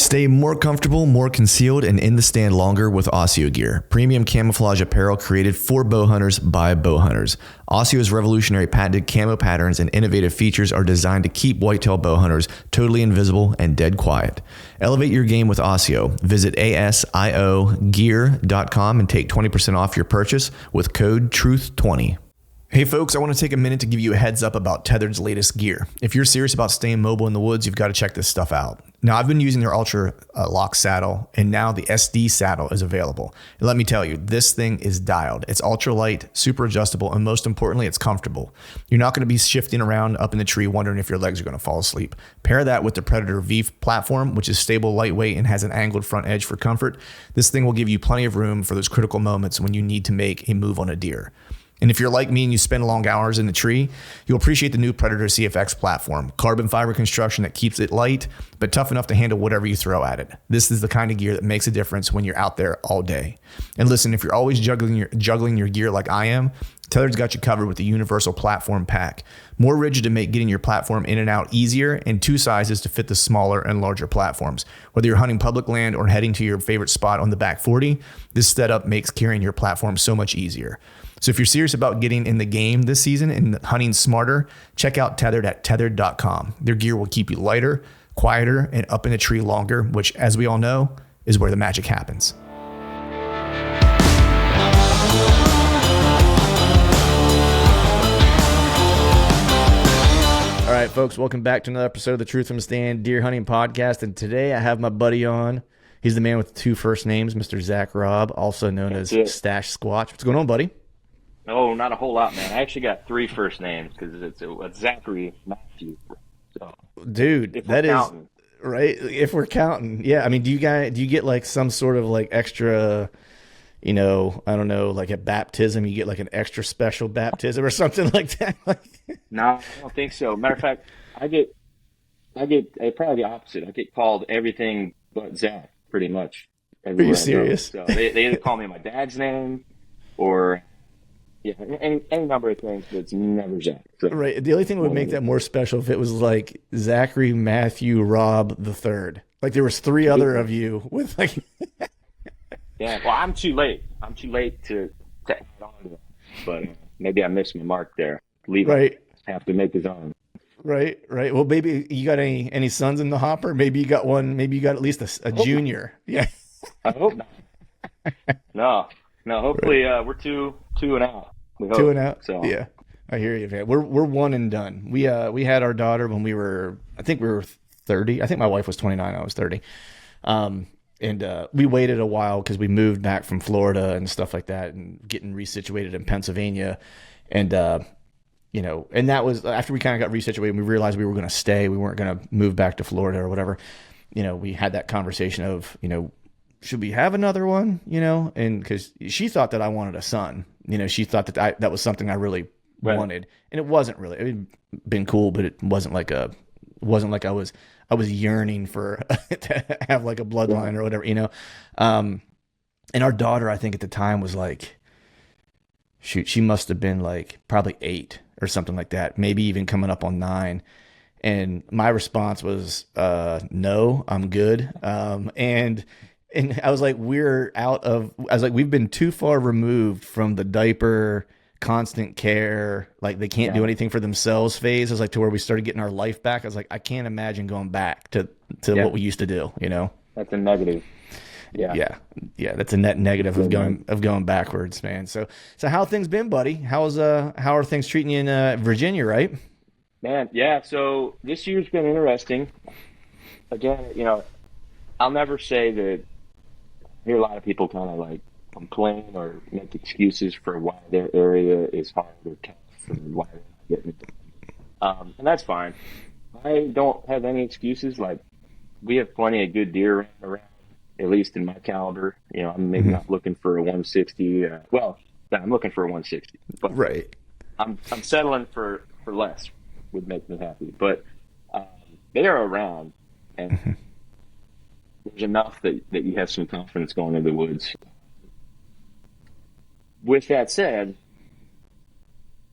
Stay more comfortable, more concealed, and in the stand longer with Osseo gear. Premium camouflage apparel created for bow hunters by bow hunters. Osseo's revolutionary patented camo patterns and innovative features are designed to keep whitetail bow hunters totally invisible and dead quiet. Elevate your game with Osseo. Visit asiogear.com and take 20% off your purchase with code TRUTH20. Hey folks, I want to take a minute to give you a heads up about Tethered's latest gear. If you're serious about staying mobile in the woods, you've got to check this stuff out. Now, I've been using their Ultra Lock saddle, and now the SD saddle is available. And let me tell you, this thing is dialed. It's ultra light, super adjustable, and most importantly, it's comfortable. You're not going to be shifting around up in the tree wondering if your legs are going to fall asleep. Pair that with the Predator V platform, which is stable, lightweight, and has an angled front edge for comfort. This thing will give you plenty of room for those critical moments when you need to make a move on a deer. And if you're like me and you spend long hours in the tree, you'll appreciate the new Predator CFX platform. Carbon fiber construction that keeps it light, but tough enough to handle whatever you throw at it. This is the kind of gear that makes a difference when you're out there all day. And listen, if you're always juggling your gear like I am, Tethered's got you covered with the Universal Platform Pack. More rigid to make getting your platform in and out easier, and 2 sizes to fit the smaller and larger platforms. Whether you're hunting public land or heading to your favorite spot on the back 40, this setup makes carrying your platform so much easier. So if you're serious about getting in the game this season and hunting smarter, check out Tethered at tethered.com. Their gear will keep you lighter, quieter, and up in the tree longer, which, as we all know, is where the magic happens. All right, folks, welcome back to another episode of the Truth from the Stand Deer Hunting Podcast. And today I have my buddy on. He's the man with 2 first names, Mr. Zack Robb, also known as Stash Squatch. What's going on, buddy? Oh, not a whole lot, man. I actually got 3 first names because it's Zachary Matthew. So, dude, that is counting. Right. If we're counting, yeah. I mean, do you get like some sort of like extra, I don't know, like a baptism? You get like an extra special baptism or something like that? No, I don't think so. Matter of fact, I get probably the opposite. I get called everything but Zach, pretty much. Are you serious? So they either call me my dad's name or. Yeah, any number of things, but it's never Zach. So. Right. The only thing that would make that more special if it was like Zachary Matthew Robb the Third. Like there was 3 other of you with like. Yeah. Well, I'm too late. I'm too late to add on to that. But maybe I missed my mark there. Levi have to make his own. Right. Well, maybe you got any sons in the hopper? Maybe you got one. Maybe you got at least a junior. Not. Yeah. I hope not. No. Hopefully, we're two and out. 2 and out. So yeah, I hear you, man. We're 1 and done. We had our daughter when we were 30. I think my wife was 29. I was 30. And we waited a while because we moved back from Florida and stuff like that, and getting resituated in Pennsylvania, and and that was after we kind of got resituated. We realized we were going to stay. We weren't going to move back to Florida or whatever. We had that conversation of should we have another one? And because she thought that I wanted a son. She thought that that was something I really wanted, and it wasn't really. It'd been cool, but it wasn't like I was yearning for to have like a bloodline or whatever, And our daughter, I think at the time was like, shoot, she must have been like probably 8 or something like that, maybe even coming up on 9. And my response was, no, I'm good. And I was like, we've been too far removed from the diaper, constant care, like they can't do anything for themselves phase. I was like, to where we started getting our life back. I was like, I can't imagine going back to what we used to do, That's a negative. Yeah. That's a net negative of going backwards, man. So how things been, buddy? How are things treating you in Virginia, right? Man, yeah. So this year's been interesting. Again, I'll never say that. I hear a lot of people kind of like complain or make excuses for why their area is hard or tough and why they're not getting it done. And that's fine. I don't have any excuses. Like, we have plenty of good deer around, at least in my caliber. I'm maybe not looking for a 160. I'm looking for a 160. But right. I'm settling for less would make me happy. But they are around, and there's enough that you have some confidence going into the woods. With that said,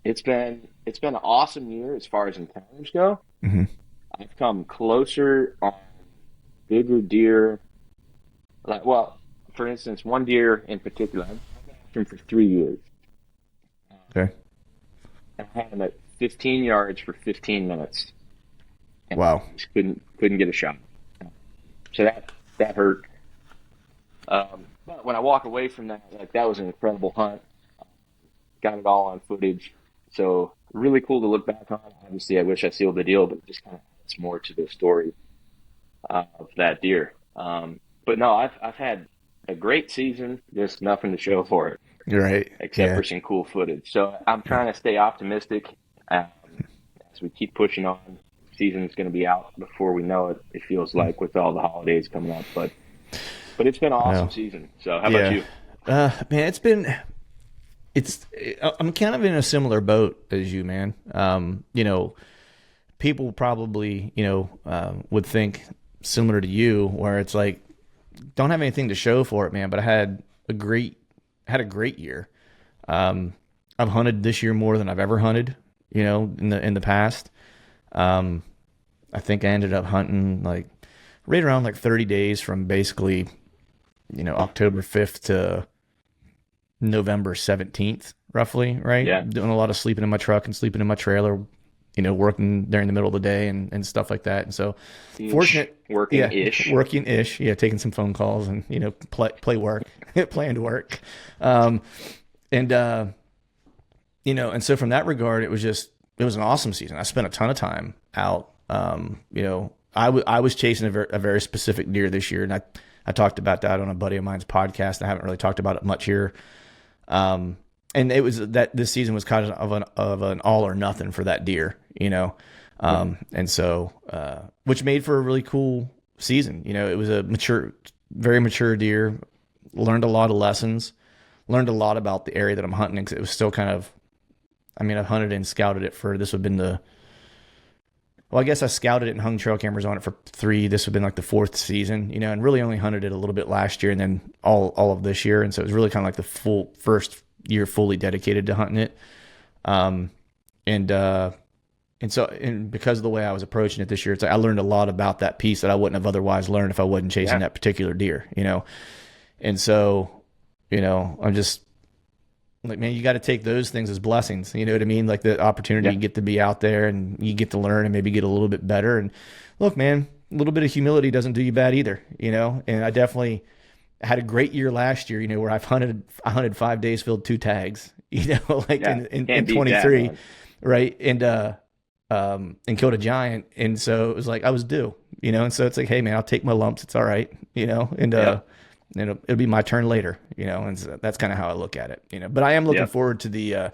it's been an awesome year as far as encounters go. Mm-hmm. I've come closer on bigger deer, like, well, for instance, one deer in particular, I've had him for 3 years. Okay. I had him at 15 yards for 15 minutes, and Wow. just couldn't get a shot. So that hurt. But when I walk away from that, like, that was an incredible hunt. Got it all on footage, so really cool to look back on. Obviously, I wish I sealed the deal, but it just kind of adds more to the story of that deer. But no, I've had a great season, just nothing to show for it. You're right. Except for some cool footage. So I'm trying to stay optimistic as we keep pushing on. Season's going to be out before we know it. It feels like, with all the holidays coming up, but it's been an awesome season. So how about you? Man, I'm kind of in a similar boat as you, man. People probably, would think similar to you, where it's like, don't have anything to show for it, man. But I had a great year. I've hunted this year more than I've ever hunted, in the past. I think I ended up hunting like right around like 30 days from basically, October 5th to November 17th, roughly, right? Yeah. Doing a lot of sleeping in my truck and sleeping in my trailer, working during the middle of the day and stuff like that. And so fortunate. Working-ish. Yeah, taking some phone calls and, play work, planned work. And so from that regard, it was an awesome season. I spent a ton of time out. I was chasing a very specific deer this year, and I talked about that on a buddy of mine's podcast. I haven't really talked about it much here. And it was that this season was kind of an all or nothing for that deer, and so, which made for a really cool season. It was a very mature deer, learned a lot of lessons, learned a lot about the area that I'm hunting, because it was still kind of, I've hunted and scouted it for, this would have been I guess I scouted it and hung trail cameras on it for 3. This would have been like the 4th season, and really only hunted it a little bit last year and then all of this year. And so it was really kind of like the full first year fully dedicated to hunting it. And because of the way I was approaching it this year, it's like I learned a lot about that piece that I wouldn't have otherwise learned if I wasn't chasing that particular deer, And so, I'm just like, man, you got to take those things as blessings. You know what I mean? Like the opportunity you get to be out there and you get to learn and maybe get a little bit better. And look, man, a little bit of humility doesn't do you bad either, And I definitely had a great year last year, where I hunted 5 days, filled 2 tags, in 23, right? And killed a giant. And so it was like I was due, And so it's like, hey, man, I'll take my lumps. It's all right, And it'll be my turn later, and so that's kind of how I look at it, But I am looking forward to the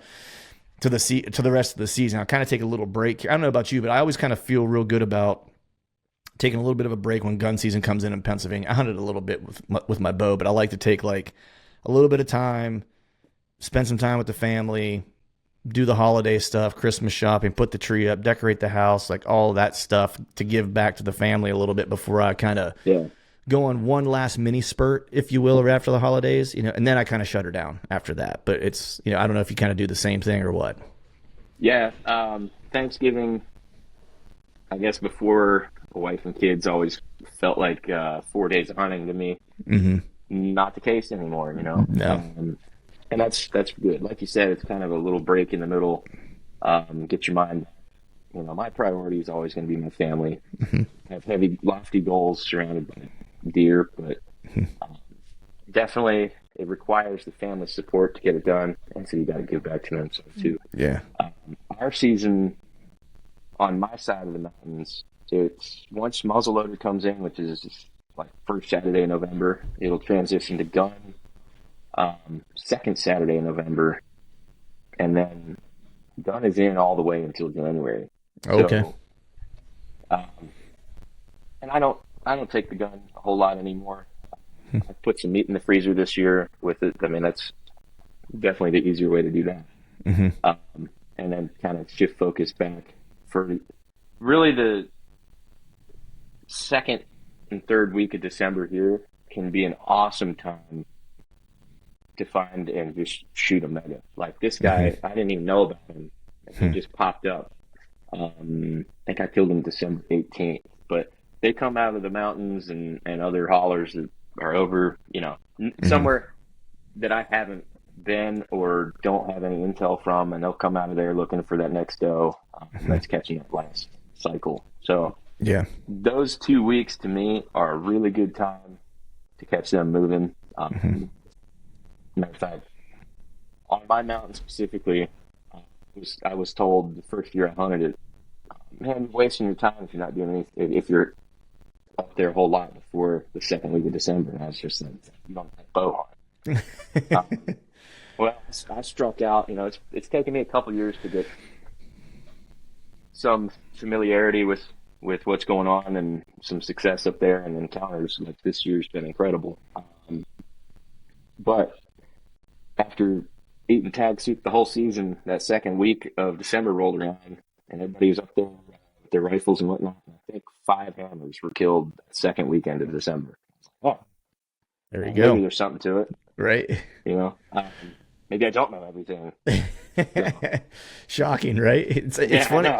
rest of the season. I'll kind of take a little break. I don't know about you, but I always kind of feel real good about taking a little bit of a break when gun season comes in Pennsylvania. I hunted a little bit with my bow, but I like to take like a little bit of time, spend some time with the family, do the holiday stuff, Christmas shopping, put the tree up, decorate the house, like all that stuff to give back to the family a little bit before I kind of go on one last mini spurt, if you will, or after the holidays, and then I kind of shut her down after that. But it's, I don't know if you kind of do the same thing or what. Yeah. Thanksgiving, I guess before a wife and kids, always felt like 4 days of hunting to me. Mm-hmm. Not the case anymore, No. And that's good. Like you said, it's kind of a little break in the middle. Get your mind, my priority is always going to be my family. Mm-hmm. I have heavy, lofty goals surrounded by deer, but definitely it requires the family support to get it done, and so you got to give back to them too. Yeah. Our season on my side of the mountains, it's once muzzleloader comes in, which is like first Saturday in November, it'll transition to gun second Saturday in November, and then gun is in all the way until January. Okay. So, and I don't take the gun a whole lot anymore. I put some meat in the freezer this year with it. That's definitely the easier way to do that. Mm-hmm. And then kind of shift focus back for really the second and third week of December here can be an awesome time to find and just shoot a mega. Like this guy, I didn't even know about him. He just popped up. I think I killed him December 18th, but they come out of the mountains and other hollers that are over, somewhere that I haven't been or don't have any intel from, and they'll come out of there looking for that next doe that's catching that last cycle. So Yeah. those 2 weeks to me are a really good time to catch them moving. Matter of fact, on my mountain specifically, I was told the first year I hunted it, man, you're wasting your time if you're not doing anything, if you're up there a whole lot before the second week of December. And I was just like, you don't have bow hunt. Well, I struck out. It's taken me a couple years to get some familiarity with what's going on and some success up there, and encounters like this year's been incredible. But after eating tag soup the whole season, that second week of December rolled around, and everybody was up there with their rifles and whatnot. And I think 5 hammers were killed that second weekend of December. Oh, there you go. Maybe there's something to it, right? Maybe I don't know everything. So. Shocking, right? It's funny.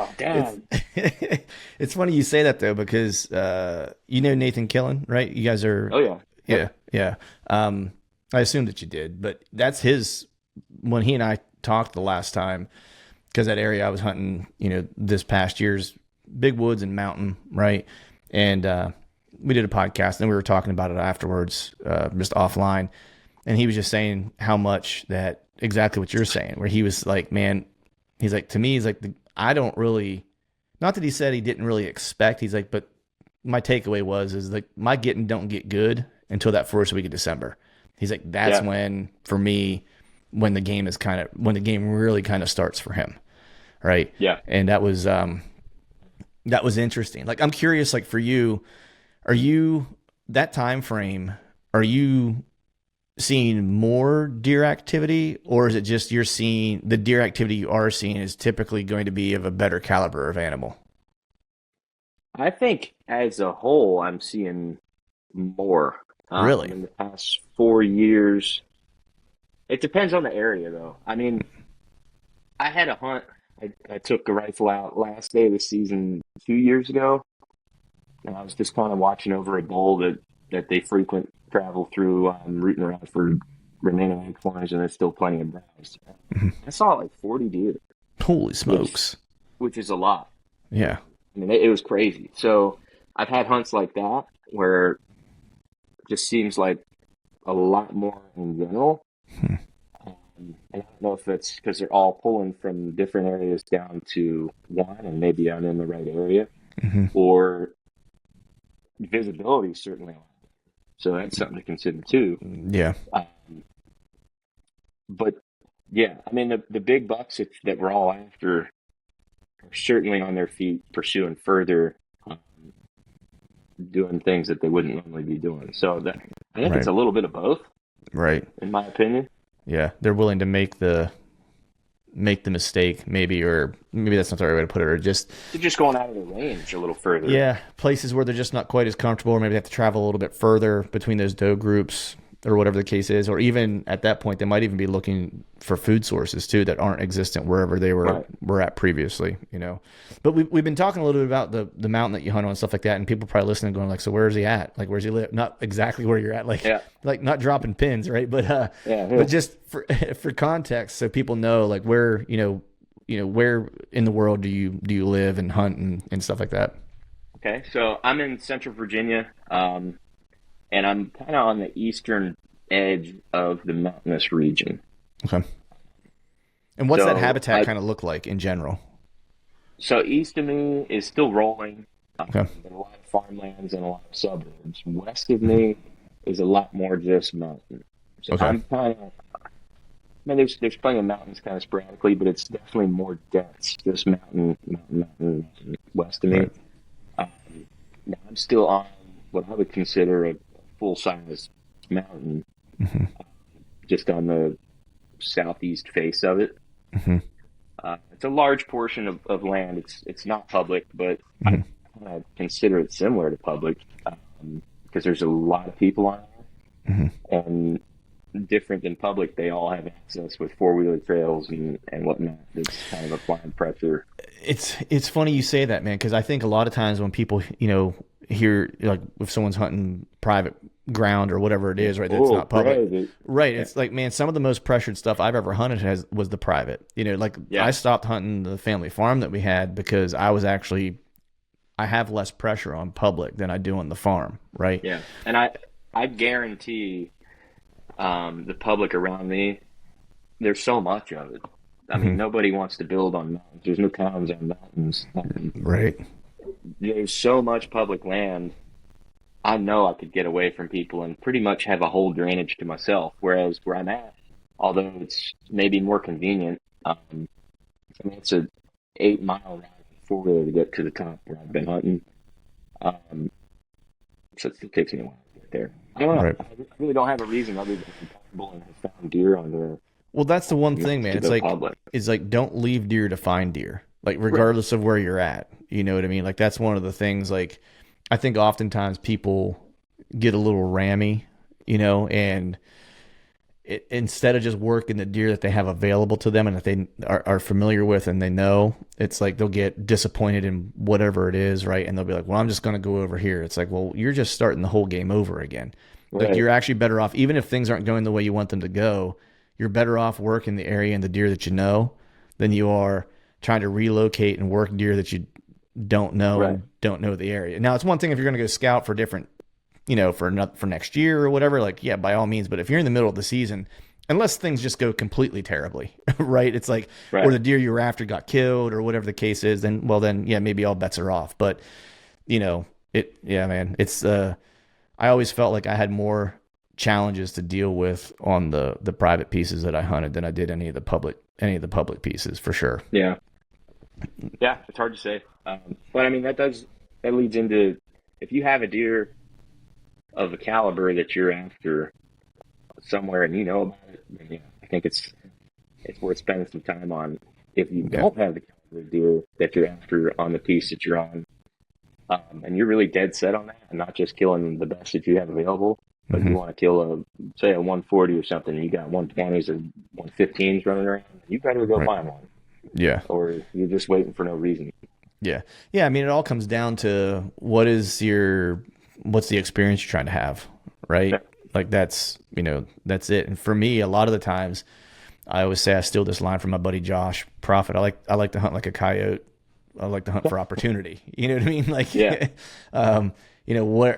It's funny you say that though, because Nathan Killen, right? You guys are. Oh yeah. Yeah. I assumed that you did, but that's his. When he and I talked the last time, because that area I was hunting, this past year's big woods and mountain, right? And we did a podcast, and we were talking about it afterwards, just offline. And he was just saying how much that exactly what you're saying, where he was like, man, he's like, to me, he's like, I don't really, not that he said he didn't really expect, he's like, but my takeaway is like, my don't get good until that first week of December. He's like, that's when, for me, when the game really kind of starts for him. Right. Yeah. And that was interesting. Like, I'm curious, like for you, are you that time frame, are you seeing more deer activity, or is it just you're seeing the deer activity you are seeing is typically going to be of a better caliber of animal? I think as a whole, I'm seeing more. Really? In the past 4 years. It depends on the area, though. I mean, I had a hunt. I took a rifle out last day of the season 2 years ago, and I was just kind of watching over a bowl that they frequent travel through, rooting around for remaining acorns, and there's still plenty of browse. I saw like 40 deer. Holy smokes. Which is a lot. Yeah. I mean, it was crazy. So I've had hunts like that where it just seems like a lot more in general. And I don't know if that's because they're all pulling from different areas down to one, and maybe I'm in the right area, or visibility certainly. So that's something to consider too. Yeah. But yeah, I mean, the big bucks that we're all after are certainly on their feet, pursuing further, doing things that they wouldn't normally be doing. So I think it's a little bit of both. Right. In my opinion. Yeah. They're willing to make the mistake, maybe, or maybe that's not the right way to put it, or just they're just going out of their range a little further. Yeah. Places where they're just not quite as comfortable, or maybe they have to travel a little bit further between those doe groups, or whatever the case is. Or even at that point, they might even be looking for food sources too that aren't existent wherever they were at previously, But we've been talking a little bit about the mountain that you hunt on and stuff like that, and people probably listening going like, so where is he at? Like, where's he live? Not exactly where you're at, like not dropping pins, right? But but just for context, so people know like where where in the world do you live and hunt and stuff like that. Okay, so I'm in Central Virginia. And I'm kind of on the eastern edge of the mountainous region. Okay. And what's that habitat kind of look like in general? So east of me is still rolling. Okay. There are a lot of farmlands and a lot of suburbs. West of me is a lot more just mountain. So I'm kind of, there's plenty of mountains kind of sporadically, but it's definitely more dense. Just mountain west of me. Right. Now I'm still on what I would consider a full-size mountain, just on the southeast face of it. It's a large portion of land. It's not public, but I consider it similar to public because there's a lot of people on there, and different than public, they all have access with four-wheeler trails and whatnot. It's kind of applying pressure. It's funny you say that, man, because I think a lot of times when people, hear, like, if someone's hunting private ground or whatever it is, right? That's not public. Right. It's like, man, some of the most pressured stuff I've ever hunted was the private. You know, like I stopped hunting the family farm that we had because I have less pressure on public than I do on the farm, right? Yeah. And I guarantee the public around me, there's so much of it. I mean, nobody wants to build on mountains. There's no towns on mountains. Right. There's so much public land. I know I could get away from people and pretty much have a whole drainage to myself. Whereas where I'm at, although it's maybe more convenient, I mean, it's a 8-mile ride four-wheeler to get to the top where I've been hunting. So it still takes me a while to get there. I don't know. Right. I really don't have a reason other than I'm comfortable and have found deer on there. Well, that's the one thing, man. It's like don't leave deer to find deer. Like regardless of where you're at, you know what I mean? Like that's one of the things. Like I think oftentimes people get a little rammy, you know, and instead of just working the deer that they have available to them and that they are familiar with and they know, it's like they'll get disappointed in whatever it is, right? And they'll be like, well, I'm just going to go over here. It's like, well, you're just starting the whole game over again. Right. Like you're actually better off, even if things aren't going the way you want them to go, you're better off working the area and the deer that you know than you are trying to relocate and work deer that you don't know and don't know the area. Now, it's one thing if you're going to go scout for different, you know, for next year or whatever, like, yeah, by all means. But if you're in the middle of the season, unless things just go completely terribly, right? It's like, or the deer you were after got killed or whatever the case is, then, yeah, maybe all bets are off. But, you know, man, it's, I always felt like I had more challenges to deal with on the private pieces that I hunted than I did any of the public pieces, for sure. Yeah, it's hard to say, but I mean that leads into, if you have a deer of a caliber that you're after somewhere and you know about it, then yeah, I think it's worth spending some time on. If you don't have the caliber of deer that you're after on the piece that you're on, and you're really dead set on that and not just killing the best that you have available, but you want to kill say a 140 or something, and you got 120s or 115s running around, you better go find one. Yeah. Or you're just waiting for no reason. Yeah. Yeah. I mean, it all comes down to what's the experience you're trying to have, right? Yeah. Like that's it. And for me, a lot of the times I always say, I steal this line from my buddy, Josh Prophet. I like to hunt like a coyote. I like to hunt for opportunity. You know what I mean? Like, you know,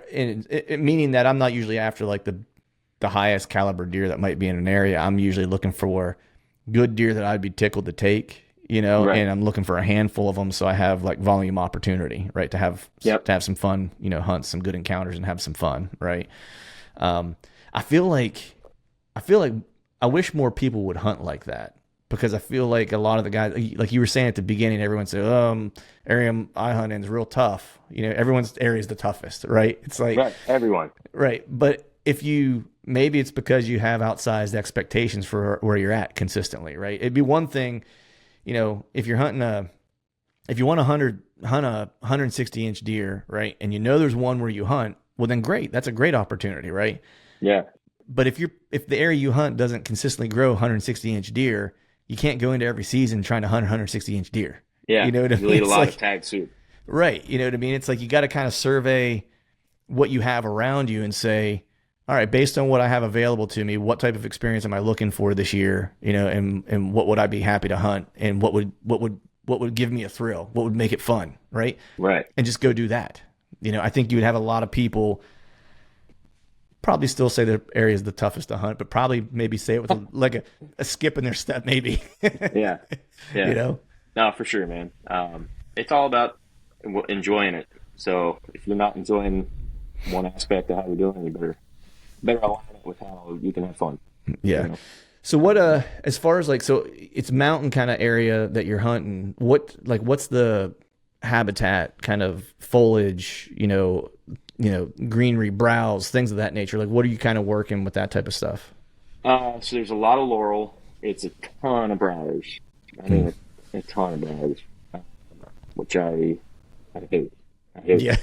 meaning that I'm not usually after like the highest caliber deer that might be in an area. I'm usually looking for good deer that I'd be tickled to take, you know, and I'm looking for a handful of them. So I have like volume opportunity, right. To have some fun, you know, hunt some good encounters and have some fun. Right. I feel like I wish more people would hunt like that, because I feel like a lot of the guys, like you were saying at the beginning, everyone said, area I hunt in is real tough. You know, everyone's area is the toughest, right? It's like everyone. Right. But maybe it's because you have outsized expectations for where you're at consistently, right? It'd be one thing, you know, if you're hunting if you want to hunt a 160-inch deer, right? And you know there's one where you hunt, well then great. That's a great opportunity, right? Yeah. But if the area you hunt doesn't consistently grow 160-inch deer, you can't go into every season trying to hunt 160-inch deer. Yeah. You know what I mean? You eat a lot of tag soup. Right. You know what I mean? It's like you got to kind of survey what you have around you and say, all right, based on what I have available to me, what type of experience am I looking for this year? You know, and what would I be happy to hunt, and what would give me a thrill? What would make it fun? Right. Right. And just go do that. You know, I think you would have a lot of people probably still say the area is the toughest to hunt, but probably maybe say it with like a skip in their step, maybe. Yeah. You know? No, for sure, man. It's all about enjoying it. So if you're not enjoying one aspect of how you're doing, you better align it with how you can have fun. Yeah. You know? So what, as far as like, so it's mountain kind of area that you're hunting, what's the habitat, kind of foliage, you know, greenery, browse, things of that nature? Like, what are you kind of working with that type of stuff? So there's a lot of laurel. It's a ton of briars. I mean, a ton of briars, which I hate. Yeah.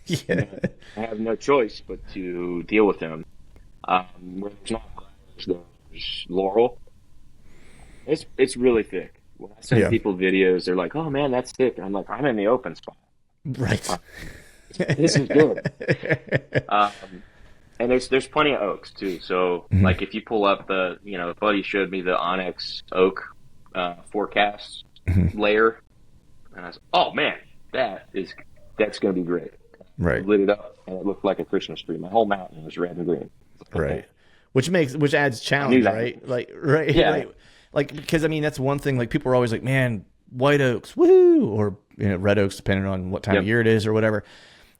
Yeah. I have no choice but to deal with them. Where there's not briars, there's laurel. It's really thick. When I send people videos, they're like, "Oh man, that's thick." I'm like, "I'm in the open spot." Right. This is good. Um, and there's plenty of oaks too. So Mhm. like if you pull up a buddy showed me the onyx oak forecast Mhm. layer, and I was, oh man, that's going to be great. I Right. lit it up and it looked like a Christmas tree. My whole mountain was red and green. Right. Okay, Which adds I knew challenge, that. right? Like, right, Yeah, right. Like, because I mean, that's one thing. Like, people are always like, man, white oaks, woohoo, or red oaks, depending on what time of yep, year it is or whatever.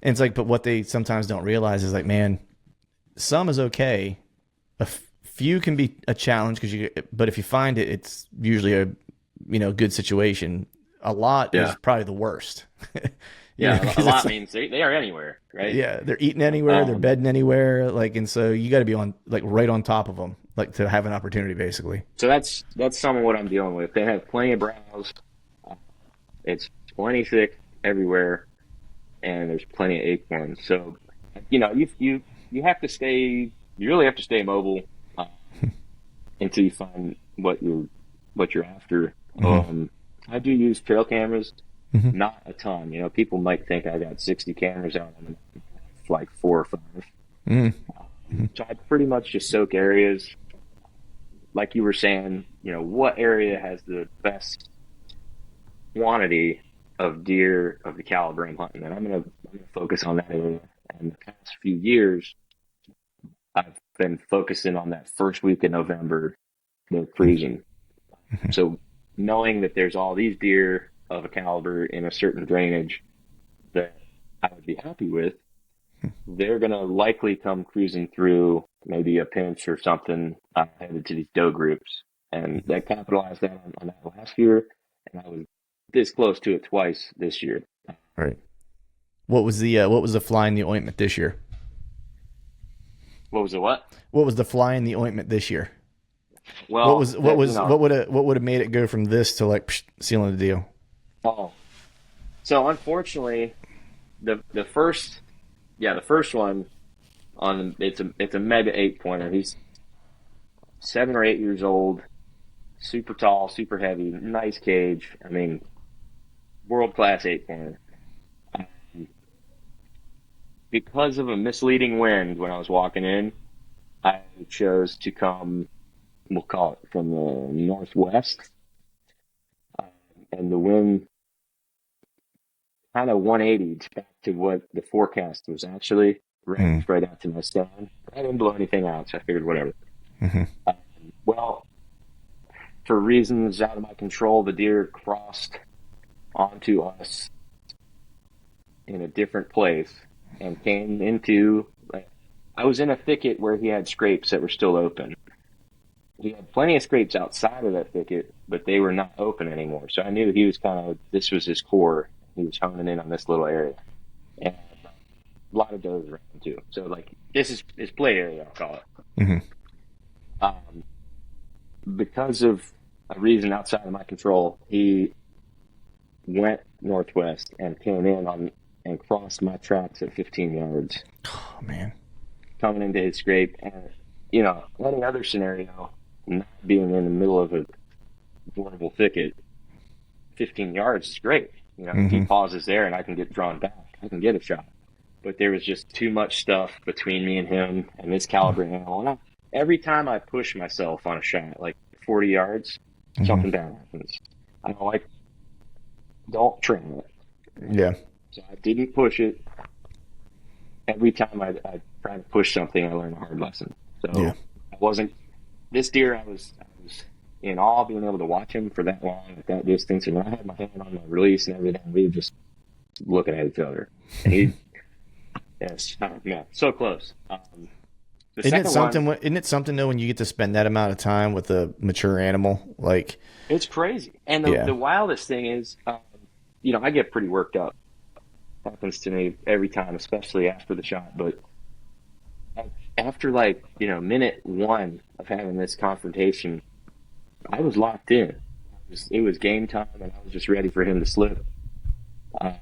And it's like, but what they sometimes don't realize is like, man, some is okay. Few can be a challenge but if you find it, it's usually a, good situation. A lot is yeah, probably the worst. yeah. A Because it's lot like, means they are anywhere, right? yeah, they're eating anywhere, they're Um, bedding anywhere, like, and so you got to be on like right on top of them, like to have an opportunity, basically. so that's some of what I'm dealing with. They have plenty of browse. Uh, It's plenty thick everywhere, and there's plenty of acorns. So, you have to stay. You really have to stay mobile until you find what you're after. Hmm. I do use trail cameras, Hmm. not a ton. People might think I got 60 cameras out on like 4 or 5. Hmm. So I pretty much just soak areas, like you were saying. What area has the best quantity of deer of the caliber I'm hunting, and I'm gonna focus on that area. And the past few years, I've been focusing on that first week of November, the cruising. So knowing that there's all these deer of a caliber in a certain drainage that I would be happy with, they're gonna likely come cruising through maybe a pinch or something headed to these doe groups, and they capitalized that on that last year, and I was this close to it twice this year. Right. What was the fly in the ointment this year? What was it? What? What was the fly in the ointment this year? What Well, was what was know. what would have made it go from this to like sealing the deal? Oh, so unfortunately, the first, yeah, the first one on it's a mega 8 pointer. He's 7 or 8 years old, super tall, super heavy, nice cage. I mean, world class 8 pointer. Because of a misleading wind when I was walking in, I chose to come, we'll call it from the northwest, and the wind kind of 180 back to what the forecast was actually Mm. right out to my stand. I didn't blow anything out, so I figured whatever. Hmm. Well, for reasons out of my control, the deer crossed onto us in a different place and came into. Like, I was in a thicket where he had scrapes that were still open. He had plenty of scrapes outside of that thicket, but they were not open anymore. So I knew he was this was his core. He was honing in on this little area. And a lot of does around too. So like this is his play area, I'll call it. Hmm. Um, because of a reason outside of my control, he went northwest and came in on and crossed my tracks at 15 yards, Oh man. coming into his scrape. And any other scenario, not being in the middle of a horrible thicket, 15 yards is great. If he Hmm. pauses there and I can get drawn back, I can get a shot. But there was just too much stuff between me and him and this caliber animal. And every time I push myself on a shot, like 40 yards, Hmm. something bad happens. I don't trim it. Yeah. So I didn't push it. Every time I try to push something, I learn a hard lesson. Yeah. So I wasn't, this deer, I was in awe being able to watch him for that long at that distance. And when I had my hand on the release and everything, we were just looking at each other. And yes, yeah, so close. The Isn't it second something? one, Isn't it something though when you get to spend that amount of time with a mature animal? Like, it's crazy. And yeah. the wildest thing is, I get pretty worked up. Happens to me every time, especially after the shot. But after minute one of having this confrontation, I was locked in. It was game time, and I was just ready for him to slip. Um,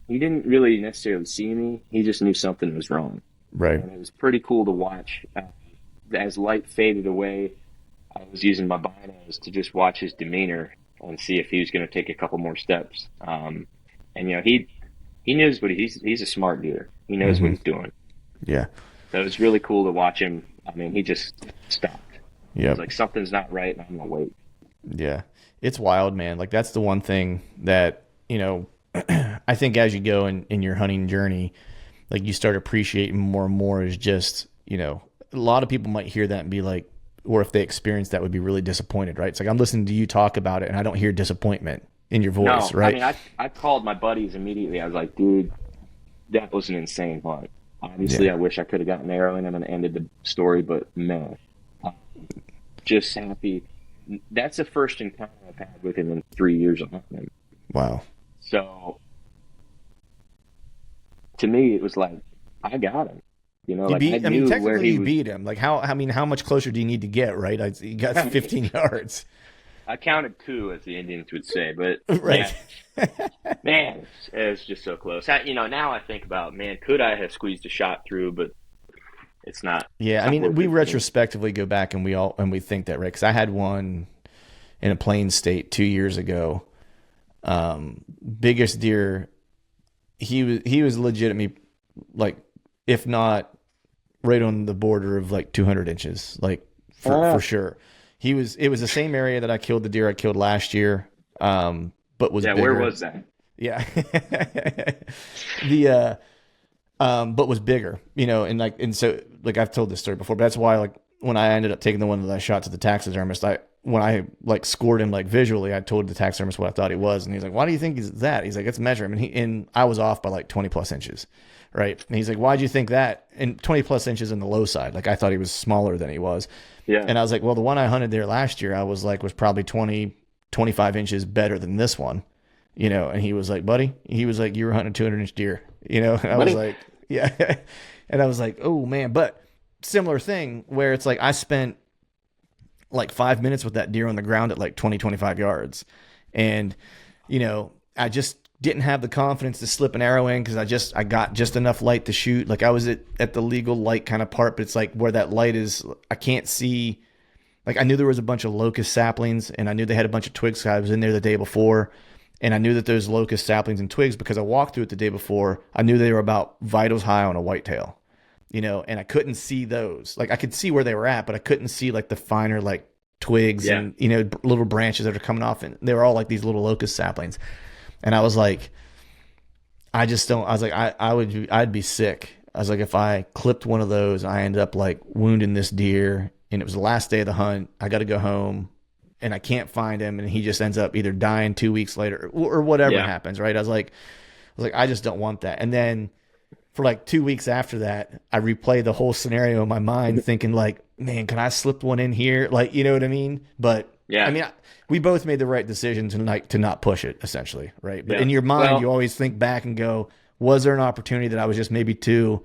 he didn't really necessarily see me. He just knew something was wrong. Right. And it was pretty cool to watch. As light faded away, I was using my binos to just watch his demeanor and see if he was going to take a couple more steps. And he he knows what he's a smart deer. He knows what he's doing. Yeah. So it was really cool to watch him. I mean, he just stopped. Yeah. He's like, something's not right, and I'm gonna wait. Yeah. It's wild, man. Like that's the one thing that, you know, I think as you go in your hunting journey, like you start appreciating more and more is just, you know, a lot of people might hear that and be like, or if they experience that would be really disappointed, right? It's like I'm listening to you talk about it and I don't hear disappointment in your voice, No, right? I mean, I called my buddies immediately. I was like, dude, that was an insane hunt. Obviously, I wish I could have gotten an arrow in him and ended the story, but man, just happy. That's the first encounter I've had with him in 3 years of hunting him. Wow. So to me, it was like, I got him. You know, You like beat, I knew where technically he you was. beat him. Like how much closer do you need to get, right? You got 15 yards. I counted coup, as the Indians would say, but Right. man, it's just so close. You know, now I think about, man, could I have squeezed a shot through? But it's not. Yeah, It's I not mean, worth we it. retrospectively go back and we think that, right? Because I had one in a plain state 2 years ago. Biggest deer. He was legitimately like, if not right on the border of like 200 inches, like for sure. It was the same area that I killed the deer I killed last year, but was bigger. Where was that? Yeah. But was bigger, you know, and so like I've told this story before, but that's why like when I ended up taking the one that I shot to the taxidermist, when I like scored him like visually, I told the taxidermist what I thought he was, and he's like, "Why do you think he's that?" He's like, "Let's measure him," and I was off by like 20 plus inches, right? And he's like, "Why'd you think that?" And 20 plus inches in the low side, like I thought he was smaller than he was. Yeah. And I was like, "Well, the one I hunted there last year, I was probably 20, 25 inches better than this one." You know, and he was like, "Buddy," he was like, "You were hunting a 200-inch deer," you know, and I was like, "Yeah," and I was like, "Oh man," but similar thing where it's like I spent like 5 minutes with that deer on the ground at like 20, 25 yards, and you know, I just didn't have the confidence to slip an arrow in because I got just enough light to shoot. Like I was at the legal light kind of part, but it's like where that light is, I can't see. Like I knew there was a bunch of locust saplings, and I knew they had a bunch of twigs. I was in there the day before. And I knew that those locust saplings and twigs, because I walked through it the day before, I knew they were about vitals high on a whitetail, you know, and I couldn't see those. Like I could see where they were at, but I couldn't see like the finer like twigs and, you know, little branches that are coming off. And they were all like these little locust saplings. And I was like, I was like, I'd be sick. I was like, if I clipped one of those, I ended up like wounding this deer, and it was the last day of the hunt. I got to go home. And I can't find him, and he just ends up either dying 2 weeks later or whatever happens, right? I was like, I just don't want that. And then for like 2 weeks after that, I replayed the whole scenario in my mind, thinking like, man, can I slip one in here? Like, you know what I mean? But I mean, we both made the right decision to not push it, essentially, right? But in your mind, you always think back and go, was there an opportunity that I was just maybe too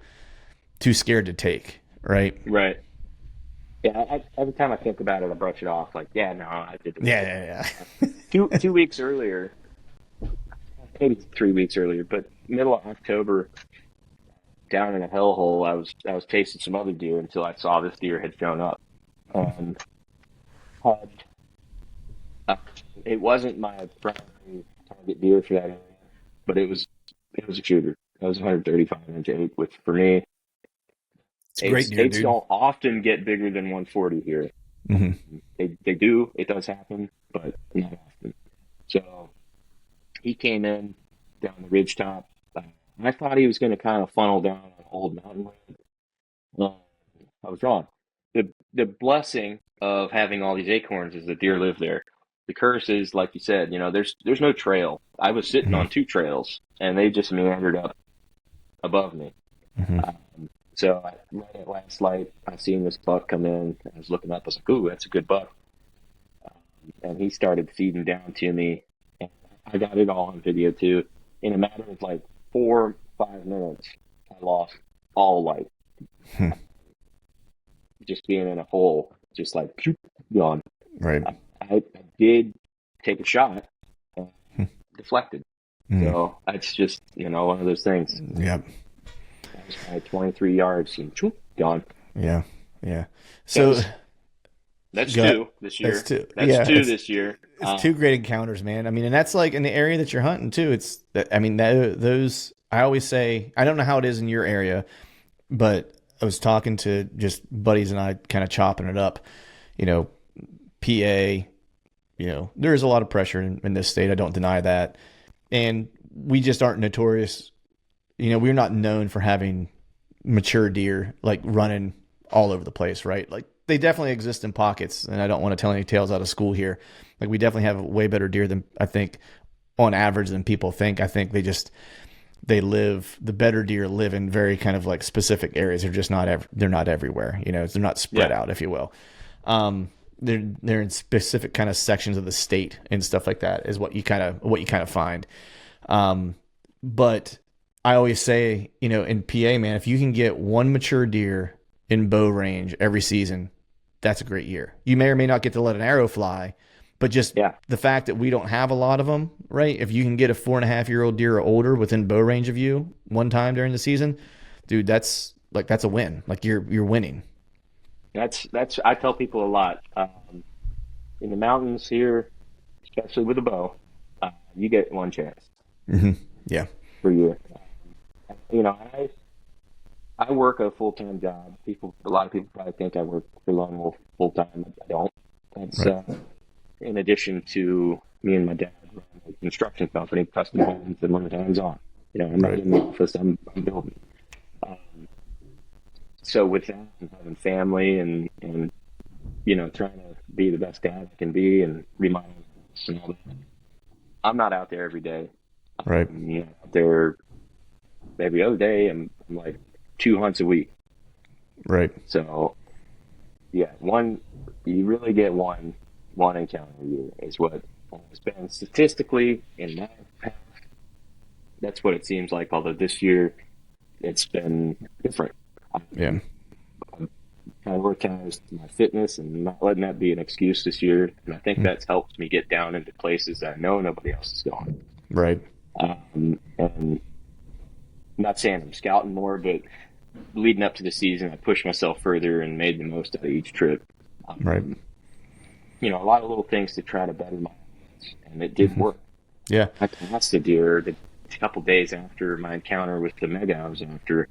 scared to take, right? Right. Yeah, every time I think about it, I brush it off. Like, yeah, no, I did. Yeah. 2 weeks earlier, maybe 3 weeks earlier, but middle of October, down in a hellhole, I was chasing some other deer until I saw this deer had shown up. It wasn't my primary target deer for that area, but it was a shooter. That was 135-inch eight, which for me, it's a great deer, eights dude. don't often get bigger than 140 here. Mm-hmm. They do. It does happen, but not often. So he came in down the ridge top. I thought he was going to kind of funnel down an old mountain road. I was wrong. The blessing of having all these acorns is the deer live there. The curse is, like you said, you know, there's no trail. I was sitting on two trails, and they just meandered up above me. Mm-hmm. So right at last light, I seen this buck come in. I was looking up. I was like, "Ooh, that's a good buck." And he started feeding down to me. And I got it all on video too. In a matter of like 4 or 5 minutes, I lost all light. Just being in a hole, just like gone. Right. I did take a shot and deflected. So it's just, you know, one of those things. Yep. I was probably 23 yards and gone. Yeah. So that's two this year. That's two this year. It's two great encounters, man. I mean, and that's like in the area that you're hunting too. It's that, I mean, those I always say, I don't know how it is in your area, but I was talking to just buddies and I kind of chopping it up, you know, PA, you know, there is a lot of pressure in this state. I don't deny that. And we just aren't notorious. You know, we're not known for having mature deer like running all over the place, right? Like they definitely exist in pockets, and I don't want to tell any tales out of school here. Like we definitely have way better deer than I think on average than people think. I think the better deer live in very kind of like specific areas. They're just they're not everywhere, you know, they're not spread out, if you will. They're in specific kind of sections of the state and stuff like that is what you kind of find. But I always say, you know, in PA, man, if you can get one mature deer in bow range every season, that's a great year. You may or may not get to let an arrow fly, but just the fact that we don't have a lot of them, right? If you can get a 4.5-year-old deer or older within bow range of you one time during the season, dude, that's a win. Like you're winning. That's I tell people a lot. In the mountains here, especially with a bow, you get one chance. Mm-hmm. Yeah. Per year. You know, I work a full-time job. A lot of people probably think I work for Lone Wolf full-time. I don't. That's right. In addition to me and my dad run a construction company, custom homes, and we're hands-on. You know, I'm not in the office. I'm building. So with that, and having family and you know, trying to be the best dad I can be and remind and all that, I'm not out there every day. Right. You know, out there every other day. I'm like 2 hunts a week. Right. So yeah, you really get one encounter a year is what has been statistically in my past. That's what it seems like. Although this year it's been different. Yeah. I'm kind of organized my fitness and not letting that be an excuse this year. And I think that's helped me get down into places that I know nobody else is going. Right. And I'm not saying I'm scouting more, but leading up to the season, I pushed myself further and made the most out of each trip. Right. You know, a lot of little things to try to better my odds, and it did work. Yeah. I passed the deer a couple days after my encounter with the mega I was after.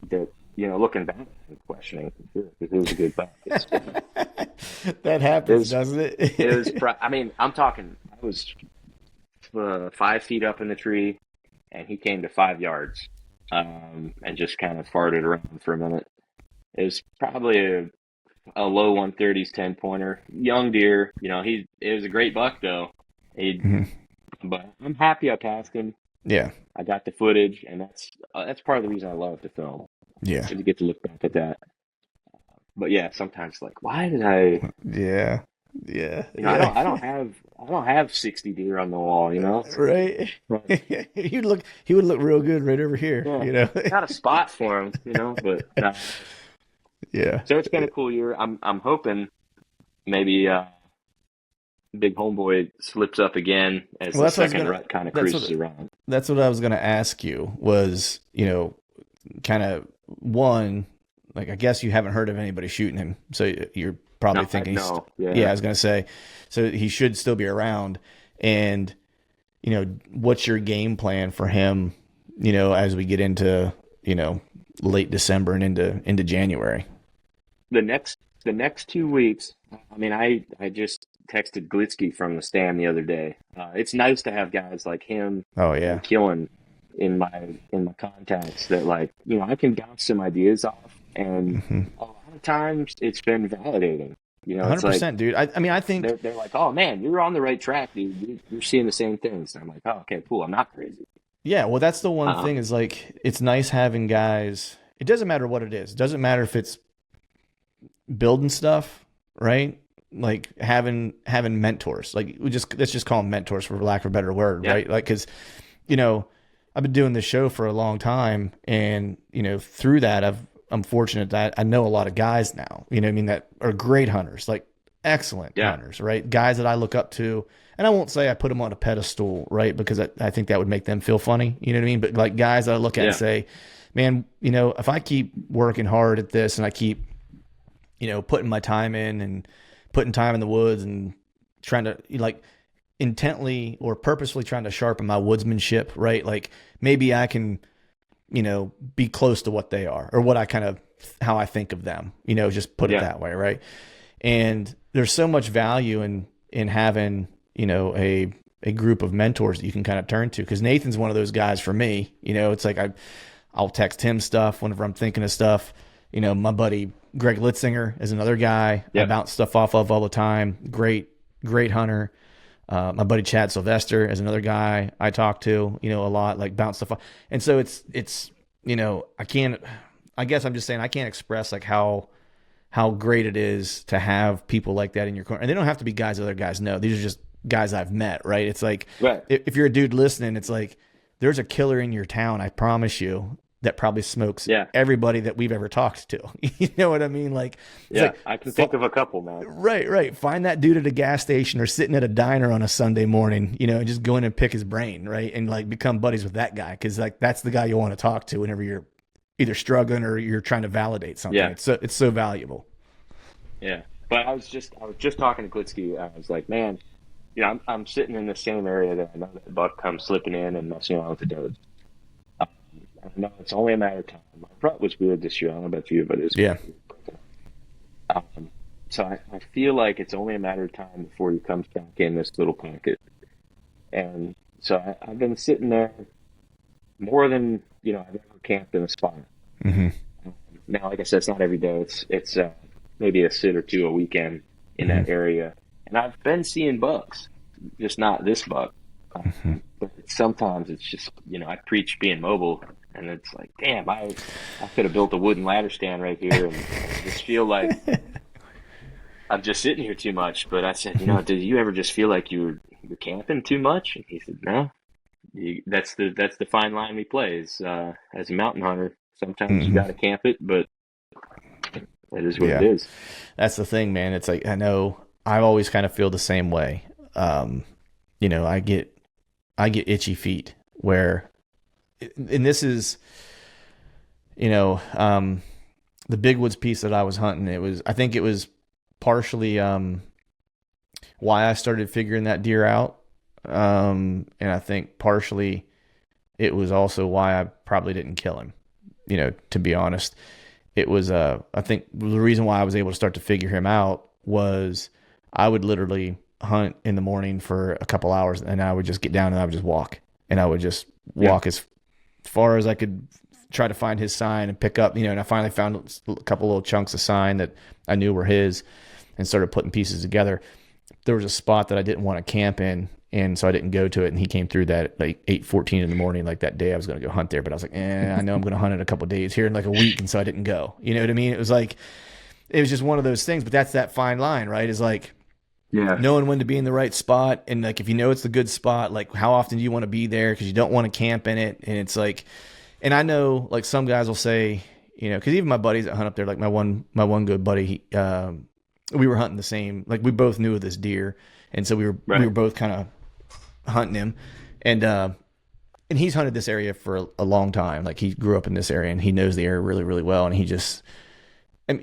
That, you know, looking back and questioning, because it was a good buck. That happens, doesn't it? It was. I mean, I'm talking. I was 5 feet up in the tree, and he came to 5 yards, and just kind of farted around for a minute. It was probably a low 130s 10-pointer, young deer. You know, it was a great buck though. But I'm happy I passed him. Yeah. I got the footage, and that's part of the reason I love to film. Yeah. To get to look back at that. But yeah, sometimes like, why did I? Yeah. Yeah. You know, I don't have 60 deer on the wall. You know, right? He would look real good right over here. Yeah. You know, got a spot for him. You know, but yeah. So it's been a cool year. I'm hoping maybe Big Homeboy slips up again as the second rut kind of cruises around. That's what I was going to ask you was, you know, kind of one, like, I guess you haven't heard of anybody shooting him. So you're probably thinking, I was going to say, so he should still be around. And, you know, what's your game plan for him, you know, as we get into, you know, late December and into January? The next 2 weeks, I mean, I just texted Glitsky from the stand the other day. It's nice to have guys like him. Oh yeah, killing in my contacts that, like, you know, I can bounce some ideas off, and a lot of times it's been validating. You know, 100%, like, dude. I mean, I think they're like, oh man, you're on the right track, dude. You're seeing the same things. And I'm like, oh, okay, cool. I'm not crazy. Yeah, well, that's the one thing is, like, it's nice having guys. It doesn't matter what it is. It doesn't matter if it's building stuff, right? Like having mentors. Like let's just call them mentors for lack of a better word, right? Like, because, you know, I've been doing this show for a long time, and, you know, through that I'm fortunate that I know a lot of guys now, you know what I mean, that are great hunters, like excellent hunters, right? Guys that I look up to, and I won't say I put them on a pedestal, right? Because I think that would make them feel funny, you know what I mean? But like guys that I look at and say, man, you know, if I keep working hard at this and I keep, you know, putting my time in and putting time in the woods and trying to, like, intently or purposefully trying to sharpen my woodsmanship, right? Like maybe I can, be close to what they are or what I kind of, how I think of them, just put it that way. Right. And there's so much value in having, a group of mentors that you can kind of turn to. Cause Nathan's one of those guys for me, it's like I'll text him stuff whenever I'm thinking of stuff. My buddy Greg Litzinger is another guy I bounce stuff off of all the time. Great hunter. My buddy Chad Sylvester is another guy I talk to, a lot, like bounce stuff off. And so it's, I guess I'm just saying I can't express like how great it is to have people like that in your corner. And they don't have to be guys other guys know. These are just guys I've met, right? It's like, if you're a dude listening, it's like, there's a killer in your town, I promise you, that probably smokes everybody that we've ever talked to. You know what I mean? Like, I can think of a couple, man. Right. Find that dude at a gas station or sitting at a diner on a Sunday morning, and just go in and pick his brain, right? And like become buddies with that guy. Cause like, that's the guy you want to talk to whenever you're either struggling or you're trying to validate something. Yeah. It's so valuable. Yeah. But I was just talking to Klitsky. I was like, man, I'm sitting in the same area that I know that buck comes slipping in and messing around with the does. I know it's only a matter of time. My front was weird this year. I don't know about you, but it's so I feel like it's only a matter of time before he comes back in this little pocket. And so I've been sitting there more than I've ever camped in a spot. Mm-hmm. Now, like I said, it's not every day. It's maybe a sit or two a weekend in that area, and I've been seeing bucks, just not this buck. But sometimes it's just I preach being mobile. And it's like, damn, I could have built a wooden ladder stand right here, and I just feel like I'm just sitting here too much. But I said, did you ever just feel like you're camping too much? And he said, no. That's the fine line we play as a mountain hunter. Sometimes you got to camp it, but that is what it is. That's the thing, man. It's like I know I always kind of feel the same way. I get itchy feet where. And this is, the big woods piece that I was hunting. I think it was partially why I started figuring that deer out. And I think partially it was also why I probably didn't kill him, to be honest. It was, I think the reason why I was able to start to figure him out was I would literally hunt in the morning for a couple hours and I would just get down and I would just walk. And I would just walk as far as I could try to find his sign and pick up, and I finally found a couple little chunks of sign that I knew were his and started putting pieces together. There was a spot that I didn't want to camp in, and so I didn't go to it, and he came through that at like 8:14 in the morning, like that day I was going to go hunt there, but I was like, I know I'm going to hunt in a couple of days here in like a week, and so I didn't go. You know what I mean? It was just one of those things, but that's that fine line, right? Is like, knowing when to be in the right spot. And like, if it's the good spot, like how often do you want to be there? Cause you don't want to camp in it. And it's like, and I know like some guys will say, cause even my buddies that hunt up there, like my one good buddy, we were hunting the same, like we both knew of this deer. And so we were both kind of hunting him and he's hunted this area for a long time. Like he grew up in this area and he knows the area really, really well. And he just, I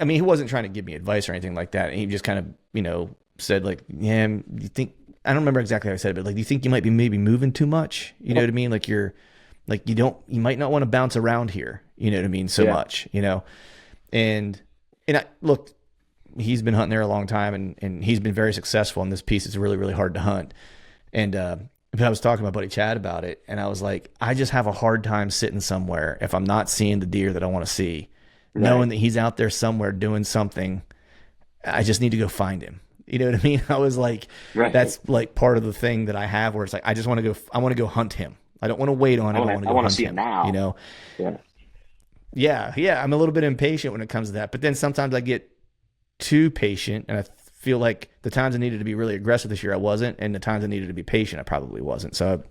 mean, he wasn't trying to give me advice or anything like that. And he just kind of, said like, yeah, you think, I don't remember exactly how I said it, but like, do you think you might be maybe moving too much? You know what I mean? Like you might not want to bounce around here. You know what I mean? So much, and I look, he's been hunting there a long time and he's been very successful in this piece. It's really, really hard to hunt. And, I was talking to my buddy Chad about it and I was like, I just have a hard time sitting somewhere if I'm not seeing the deer that I want to see, knowing that he's out there somewhere doing something. I just need to go find him. You know what I mean? I was like, that's like part of the thing that I have where it's like, I want to go hunt him. I don't want to wait on him. I want to see him now. Yeah. I'm a little bit impatient when it comes to that, but then sometimes I get too patient and I feel like the times I needed to be really aggressive this year, I wasn't. And the times I needed to be patient, I probably wasn't. So,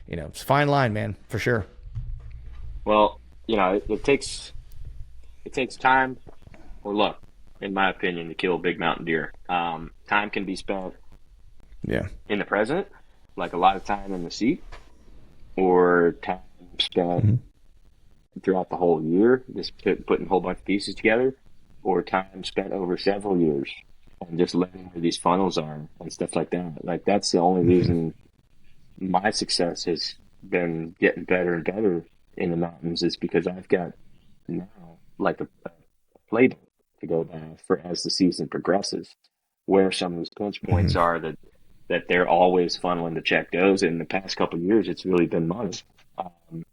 it's a fine line, man, for sure. Well, it takes time or luck, in my opinion, to kill a big mountain deer. Time can be spent in the present, like a lot of time in the seat, or time spent throughout the whole year, just putting a whole bunch of pieces together, or time spent over several years. and just learning where these funnels are and stuff like that. Like that's the only reason my success has been getting better and better in the mountains is because I've got now like a playbook to go by for as the season progresses, where some of those pinch points Mm-hmm. are that they're always funneling to check those. In the past couple of years, it's really been money.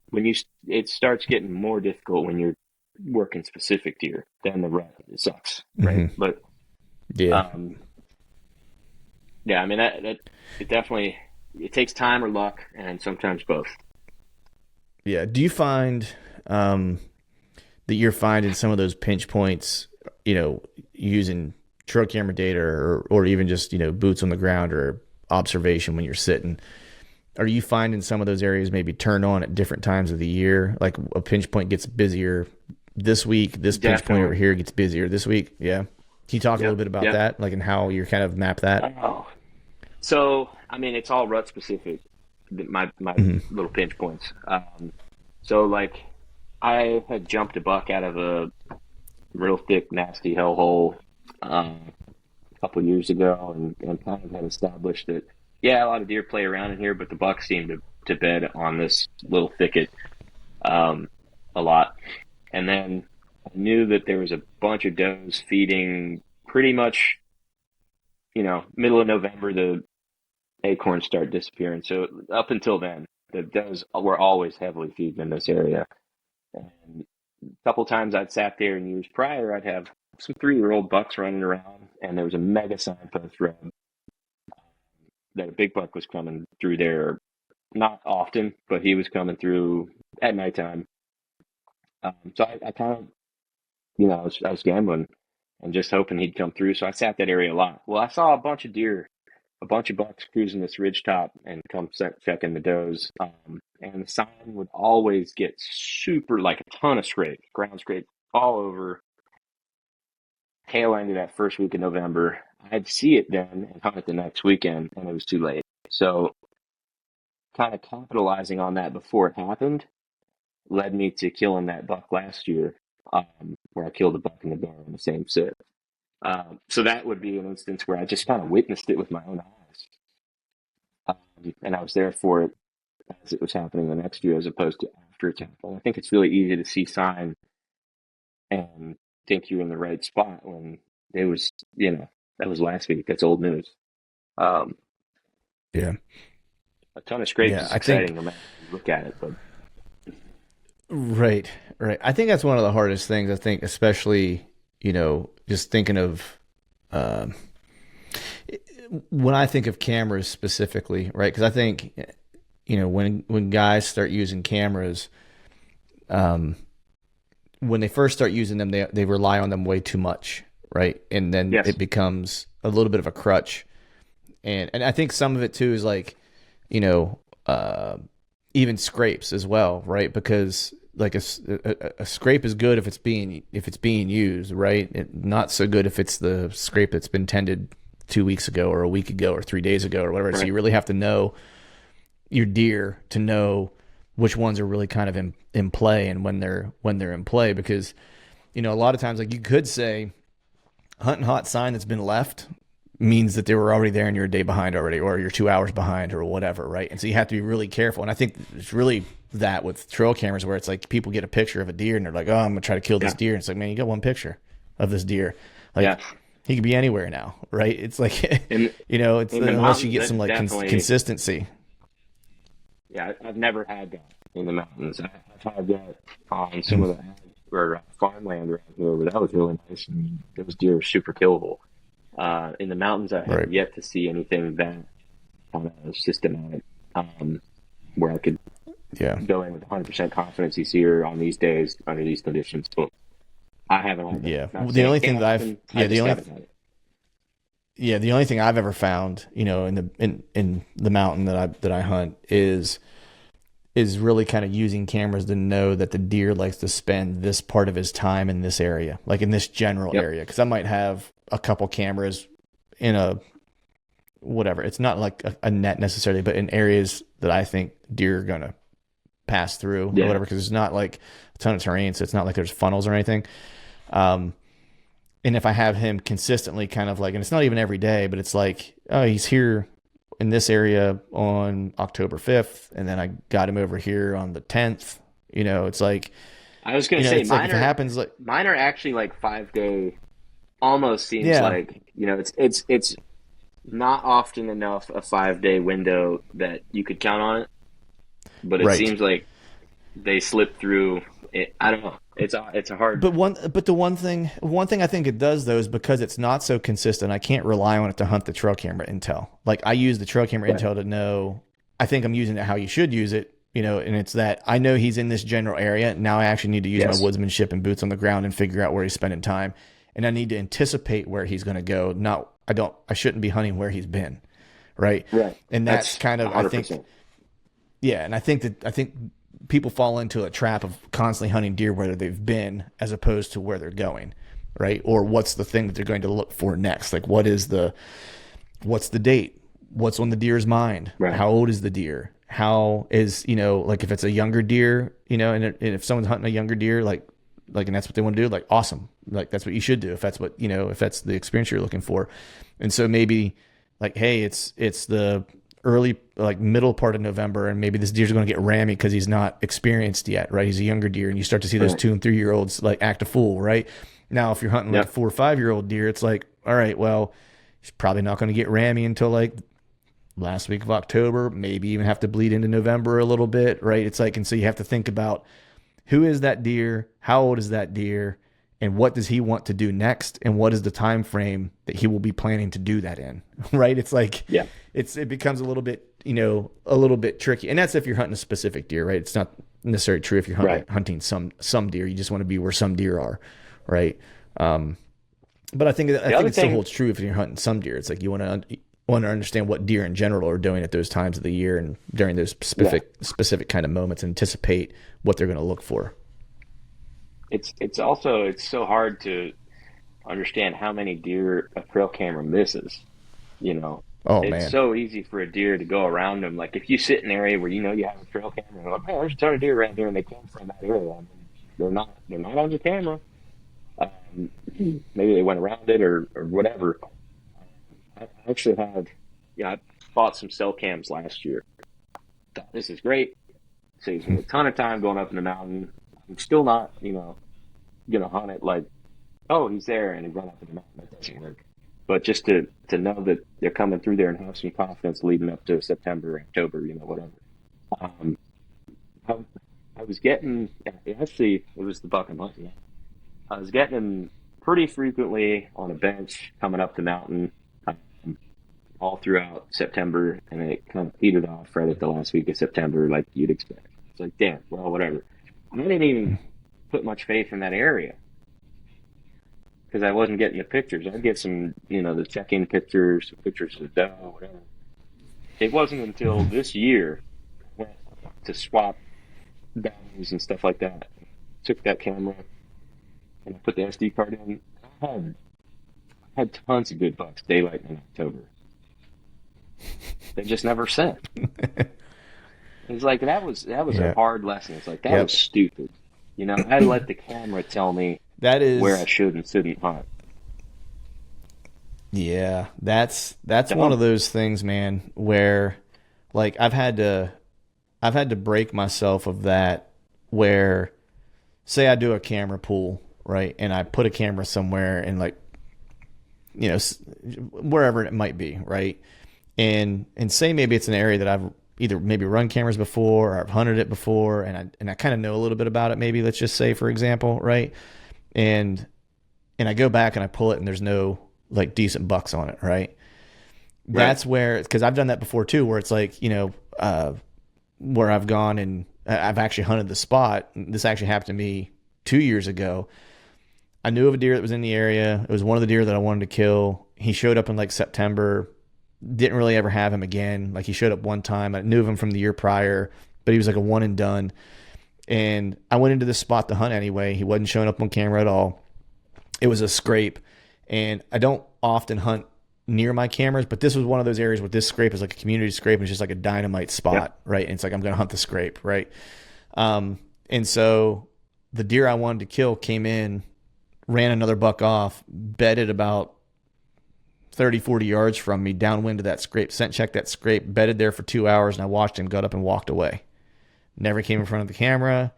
When it starts getting more difficult when you're working specific deer, then the rest it sucks, right? Mm-hmm. But Yeah. um, yeah, I mean that it definitely it takes time or luck, and sometimes both. Yeah. Do you find um, that you're finding some of those pinch points, using trail camera data or even just, boots on the ground or observation when you're sitting? Are you finding some of those areas maybe turn on at different times of the year? Like a pinch point gets busier this week, this pinch point over Definitely. here gets busier this week. Yeah. Can you talk a little Yep. bit about Yep. that? Like, and how you're kind of map that? Oh. So I mean, it's all rut specific. My Mm-hmm. little pinch points. So like, I had jumped a buck out of a real thick, nasty hellhole a couple years ago, and kind of had established that yeah, a lot of deer play around in here, but the buck seemed to bed on this little thicket um, a lot. And then I knew that there was a bunch of does feeding pretty much, middle of November. The acorns start disappearing. So up until then, the does were always heavily feeding in this area. And a couple times I'd sat there in years prior, I'd have some 3-year-old bucks running around, and there was a mega signpost rub that a big buck was coming through there. Not often, but he was coming through at nighttime. So I kind of, I was gambling and just hoping he'd come through. So I sat that area a lot. Well, I saw a bunch of deer, a bunch of bucks cruising this ridge top and come checking the does. And the sign would always get super, like a ton of scrapes, ground scrapes all over. Tail end of that first week of November. I'd see it then and hunt it the next weekend, and it was too late. So, kind of capitalizing on that before it happened led me to killing that buck last year, where I killed a buck and a bear in the same sit. So that would be an instance where I just kind of witnessed it with my own eyes, and I was there for it as it was happening the next year, as opposed to after it's happened. I think it's really easy to see sign and think you're in the right spot when it was, that was last week. That's old news. Um, Yeah. a ton of scrapes Yeah. is I think, exciting no matter how you look at it, but right. Right. I think that's one of the hardest things. I think, especially, just thinking of, um, when I think of cameras specifically, right? Because I think, when guys start using cameras, um, when they first start using them, they rely on them way too much, right? And then yes, it becomes a little bit of a crutch. And I think some of it too is like, you know, uh, even scrapes as well, right? Because like a scrape is good if it's being used, right? Not so good if it's the scrape that's been tended 2 weeks ago or a week ago or 3 days ago or whatever. So right, you really have to know your deer to know which ones are really kind of in play and when they're in play, because a lot of times, like, you could say hunting hot sign that's been left means that they were already there and you're a day behind already, or you're 2 hours behind or whatever, right? And so you have to be really careful. And I think it's really that with trail cameras, where it's like people get a picture of a deer and they're like, oh, I'm gonna try to kill this yeah, deer. And it's like, man, you got one picture of this deer. yeah. Like, he could be anywhere now, right? It's like, In it's in the unless you mountains, get some that's like definitely consistency. yeah. I've never had that in the mountains. I've had that on some of the or farmland around here, but that was really nice, and those deer are super killable. In the mountains, I have Right. yet to see anything that kind of systematic, where I could Yeah. go in with 100% confidence he's here on these days under these conditions. But I haven't had that. Yeah. Not The saying only it can't thing that happen. I just haven't had it. the only thing I've ever found, in the mountain that I hunt is really kind of using cameras to know that the deer likes to spend this part of his time in this area, like in this general Yep. area. Because I might have a couple cameras in a whatever. It's not like a net necessarily, but in areas that I think deer are gonna pass through or Yeah. whatever. Because it's not like a ton of terrain, so it's not like there's funnels or anything. Um, And if I have him consistently kind of like, and it's not even every day, but it's like, oh, he's here in this area on October 5th. And then I got him over here on the 10th. It's like, I was going to say, it's like if it happens, like mine are actually like 5-day, almost seems like, it's not often enough a 5-day window that you could count on it, but it seems like they slip through it. I don't know. It's a hard. But the one thing I think it does though is because it's not so consistent. I can't rely on it to hunt the trail camera intel. Like I use the trail camera intel to know. I think I'm using it how you should use it. And it's that I know he's in this general area. Now I actually need to use my woodsmanship and boots on the ground and figure out where he's spending time. And I need to anticipate where he's going to go. I shouldn't be hunting where he's been. Right. And that's kind of, 100%. I think, and I think people fall into a trap of constantly hunting deer where they've been as opposed to where they're going. Right. Or what's the thing that they're going to look for next? Like what's the date? What's on the deer's mind? Right. How old is the deer? How is, like if it's a younger deer, and if someone's hunting a younger deer, like, and that's what they want to do, like, awesome. Like, that's what you should do. If that's what, if that's the experience you're looking for. And so maybe like, hey, it's the early, like middle part of November. And maybe this deer's going to get rammy because he's not experienced yet. Right. He's a younger deer. And you start to see those 2 and 3 year olds like act a fool. Right. Now, if you're hunting like a 4 or 5 year old deer, it's like, all right, well, he's probably not going to get rammy until like last week of October, maybe even have to bleed into November a little bit, right? It's like, and so you have to think about who is that deer, how old is that deer, and what does he want to do next, and what is the time frame that he will be planning to do that in, right? It's like, it becomes a little bit, a little bit tricky, and that's if you're hunting a specific deer, right? It's not necessarily true if you're hunting some deer. You just want to be where some deer are, right? But I think it still holds true if you're hunting some deer. It's like you want to understand what deer in general are doing at those times of the year and during those specific kind of moments, and anticipate what they're going to look for. It's so hard to understand how many deer a trail camera misses. It's so easy for a deer to go around them. Like if you sit in an area where you have a trail camera, and like, man, there's a ton of deer around here, and they come from that area. I mean, they're not on your camera. Maybe they went around it or whatever. I actually I bought some cell cams last year. Thought this is great. Saves me a ton of time going up in the mountain. I'm still not, gonna hunt it like, oh, he's there and he run up in the mountain. That doesn't work. But just to know that they're coming through there and have some confidence leading up to September, October, whatever. I was getting, actually, it was the buck and hunt. I was getting them pretty frequently on a bench coming up the mountain. All throughout September, and it kind of petered off right at the last week of September, like you'd expect. It's like, damn, well, whatever. I didn't even put much faith in that area because I wasn't getting the pictures. I'd get some, the check-in pictures, some pictures of the doe, whatever. It wasn't until this year I went to swap batteries and stuff like that. Took that camera and I put the SD card in. I had tons of good bucks daylight in October. They just never sent. It's like that was a hard lesson. It's like that was stupid. I had to let the camera tell me where I should and shouldn't hunt. Yeah, that's one of those things, man, where like I've had to break myself of that. Where, say, I do a camera pull, right, and I put a camera somewhere and like, wherever it might be, right. And say maybe it's an area that I've either maybe run cameras before or I've hunted it before, and I kind of know a little bit about it. Maybe let's just say, for example, right? And I go back and I pull it and there's no like decent bucks on it, right? That's where, because I've done that before too, where it's like where I've gone and I've actually hunted the spot. This actually happened to me 2 years ago. I knew of a deer that was in the area. It was one of the deer that I wanted to kill. He showed up in like September. Didn't really ever have him again. Like he showed up one time. I knew of him from the year prior, but he was like a one and done. And I went into this spot to hunt anyway. He wasn't showing up on camera at all. It was a scrape. And I don't often hunt near my cameras, but this was one of those areas where this scrape is like a community scrape. And it's just like a dynamite spot, right? And it's like, I'm going to hunt the scrape, right? And so the deer I wanted to kill came in ran another buck off, bedded about 30, 40 yards from me, downwind of that scrape, scent checked that scrape, bedded there for 2 hours, and I watched him, got up and walked away. Never came in front of the camera,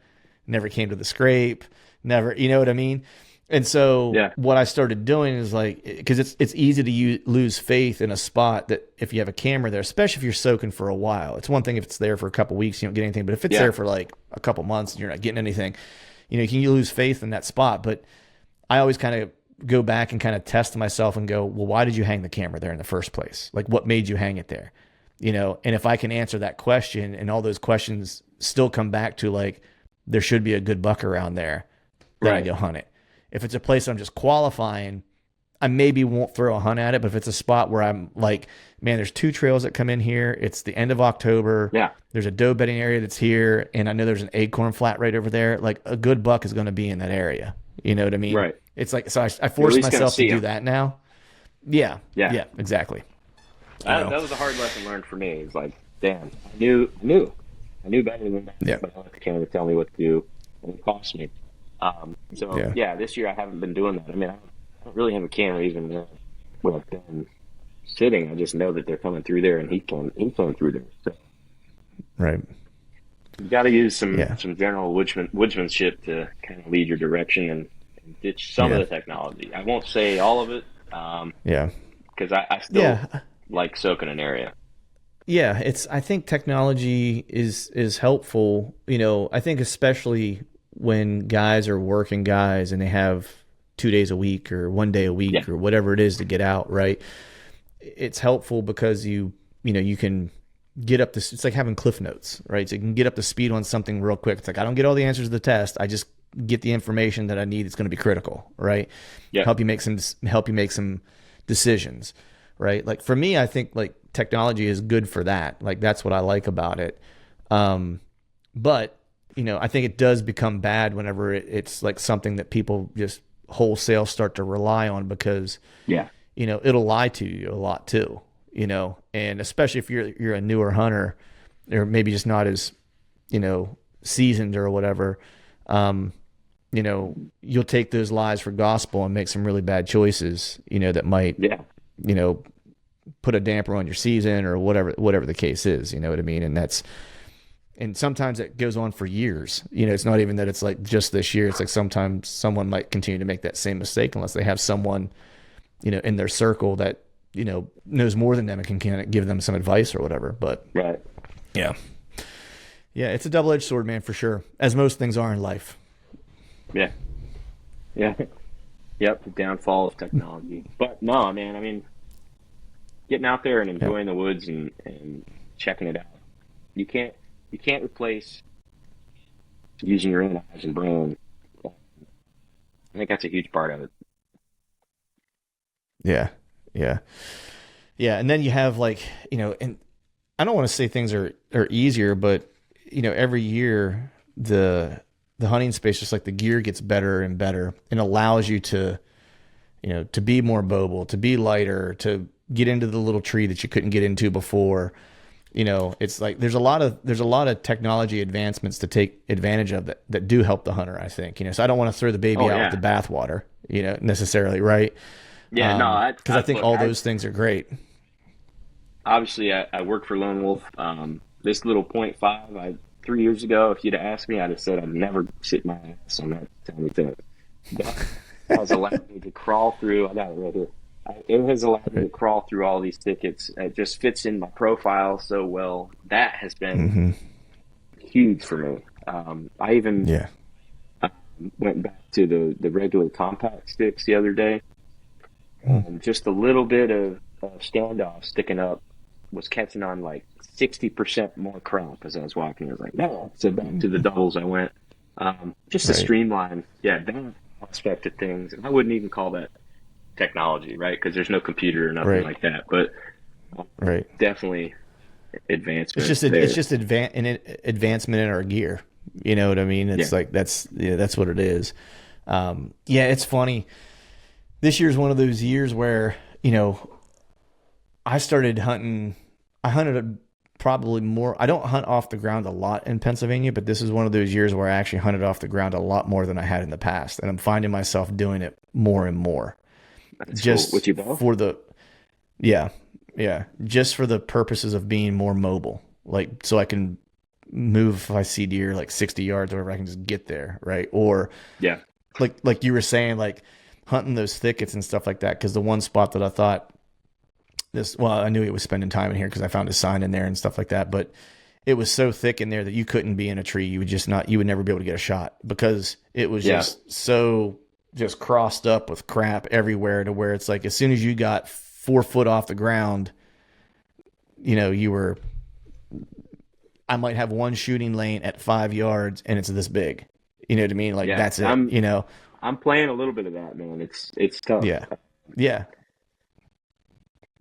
never came to the scrape, never, you know what I mean? And so what I started doing is like, because it's easy to lose faith in a spot that if you have a camera there, especially if you're soaking for a while. It's one thing if it's there for a couple weeks, you don't get anything, but if it's there for like a couple months and you're not getting anything, you know, you lose faith in that spot. But I always kind of go back and kind of test myself and go, well, why did you hang the camera there in the first place? Like, what made you hang it there? You know, and if I can answer that question and all those questions still come back to like, there should be a good buck around there, then I go hunt it. If it's a place I'm just qualifying, I maybe won't throw a hunt at it. But if it's a spot where I'm like, man, there's 2 trails that come in here. It's the end of October. Yeah. There's a doe bedding area that's here. And I know there's an acorn flat right over there. Like a good buck is going to be in that area. You know what I mean? Right. It's like, so I force myself to do that now. Yeah. Exactly. That was a hard lesson learned for me. It's like, damn, I knew better than that. Yeah. But I let the camera tell me what to do, and it cost me. This year I haven't been doing that. I mean, I don't really have a camera even when I've been sitting. I just know that they're coming through there, and he's coming through there. So, right. You got to use some general woodsmanship to kind of lead your direction and ditch some of the technology. I won't say all of it. Because I still like soaking an area. Yeah, I think technology is helpful. You know, I think especially when guys are working guys and they have 2 days a week or 1 day a week or whatever it is to get out, right? It's helpful because you can get up this. It's like having cliff notes, right? So you can get up to speed on something real quick. It's like, I don't get all the answers to the test. I just get the information that I need. It's going to be critical, right? Yeah. Help you make some decisions, right? Like for me, I think like technology is good for that. Like that's what I like about it. But you know, I think it does become bad whenever it's like something that people just wholesale start to rely on because, you know, it'll lie to you a lot too, you know, and especially if you're a newer hunter or maybe just not as, you know, seasoned or whatever, you know, you'll take those lies for gospel and make some really bad choices, you know, that might, you know, put a damper on your season or whatever the case is, you know what I mean? And sometimes it goes on for years. You know, it's not even that it's like just this year. It's like sometimes someone might continue to make that same mistake unless they have someone, you know, in their circle that, you know, knows more than them and can kind of give them some advice or whatever. But yeah, it's a double-edged sword, man, for sure. As most things are in life. Yeah. Yep. The downfall of technology. But no, man, I mean, getting out there and enjoying the woods and checking it out. You can't replace using your own eyes and brain. I think that's a huge part of it. Yeah. And then you have like, you know, and I don't want to say things are easier, but you know, every year the hunting space, just like the gear gets better and better and allows you to, you know, to be more mobile, to be lighter, to get into the little tree that you couldn't get into before. You know, it's like there's a lot of technology advancements to take advantage of that do help the hunter, I think. You know, so I don't want to throw the baby out with the bathwater, you know, necessarily, right? Yeah, because I think all those things are great. Obviously, I work for Lone Wolf. This little .5, 3 years ago, if you'd have asked me, I'd have said I'd never sit my ass on that tiny thing. But it has allowed me to crawl through. I got it right here. It has allowed me to crawl through all these thickets. It just fits in my profile so well. That has been huge for me. I even went back to the regular compact sticks the other day. Just a little bit of standoff sticking up was catching on like 60% more crop as I was walking. I was like, no. So back to the doubles I went. Just to streamline, that aspect of things. And I wouldn't even call that technology, right? Because there's no computer or nothing like that. But definitely advancement. It's just an advancement in our gear. You know what I mean? It's like that's what it is. It's funny. This year's one of those years where, you know, I started hunting. I hunted probably more. I don't hunt off the ground a lot in Pennsylvania, but this is one of those years where I actually hunted off the ground a lot more than I had in the past, and I'm finding myself doing it more and more. That's Just cool. With your bow? for the just for the purposes of being more mobile, like so I can move if I see deer like 60 yards or whatever, I can just get there, right? Or Yeah. like you were saying, like hunting those thickets and stuff like that. Because the one spot that I thought I knew he was spending time in here because I found his sign in there and stuff like that, but it was so thick in there that you couldn't be in a tree. You would never be able to get a shot because it was just so just crossed up with crap everywhere, to where it's like as soon as you got 4 foot off the ground, I might have one shooting lane at 5 yards and it's this big. You know what I mean? Like that's it. I'm playing a little bit of that, man. It's tough. Yeah.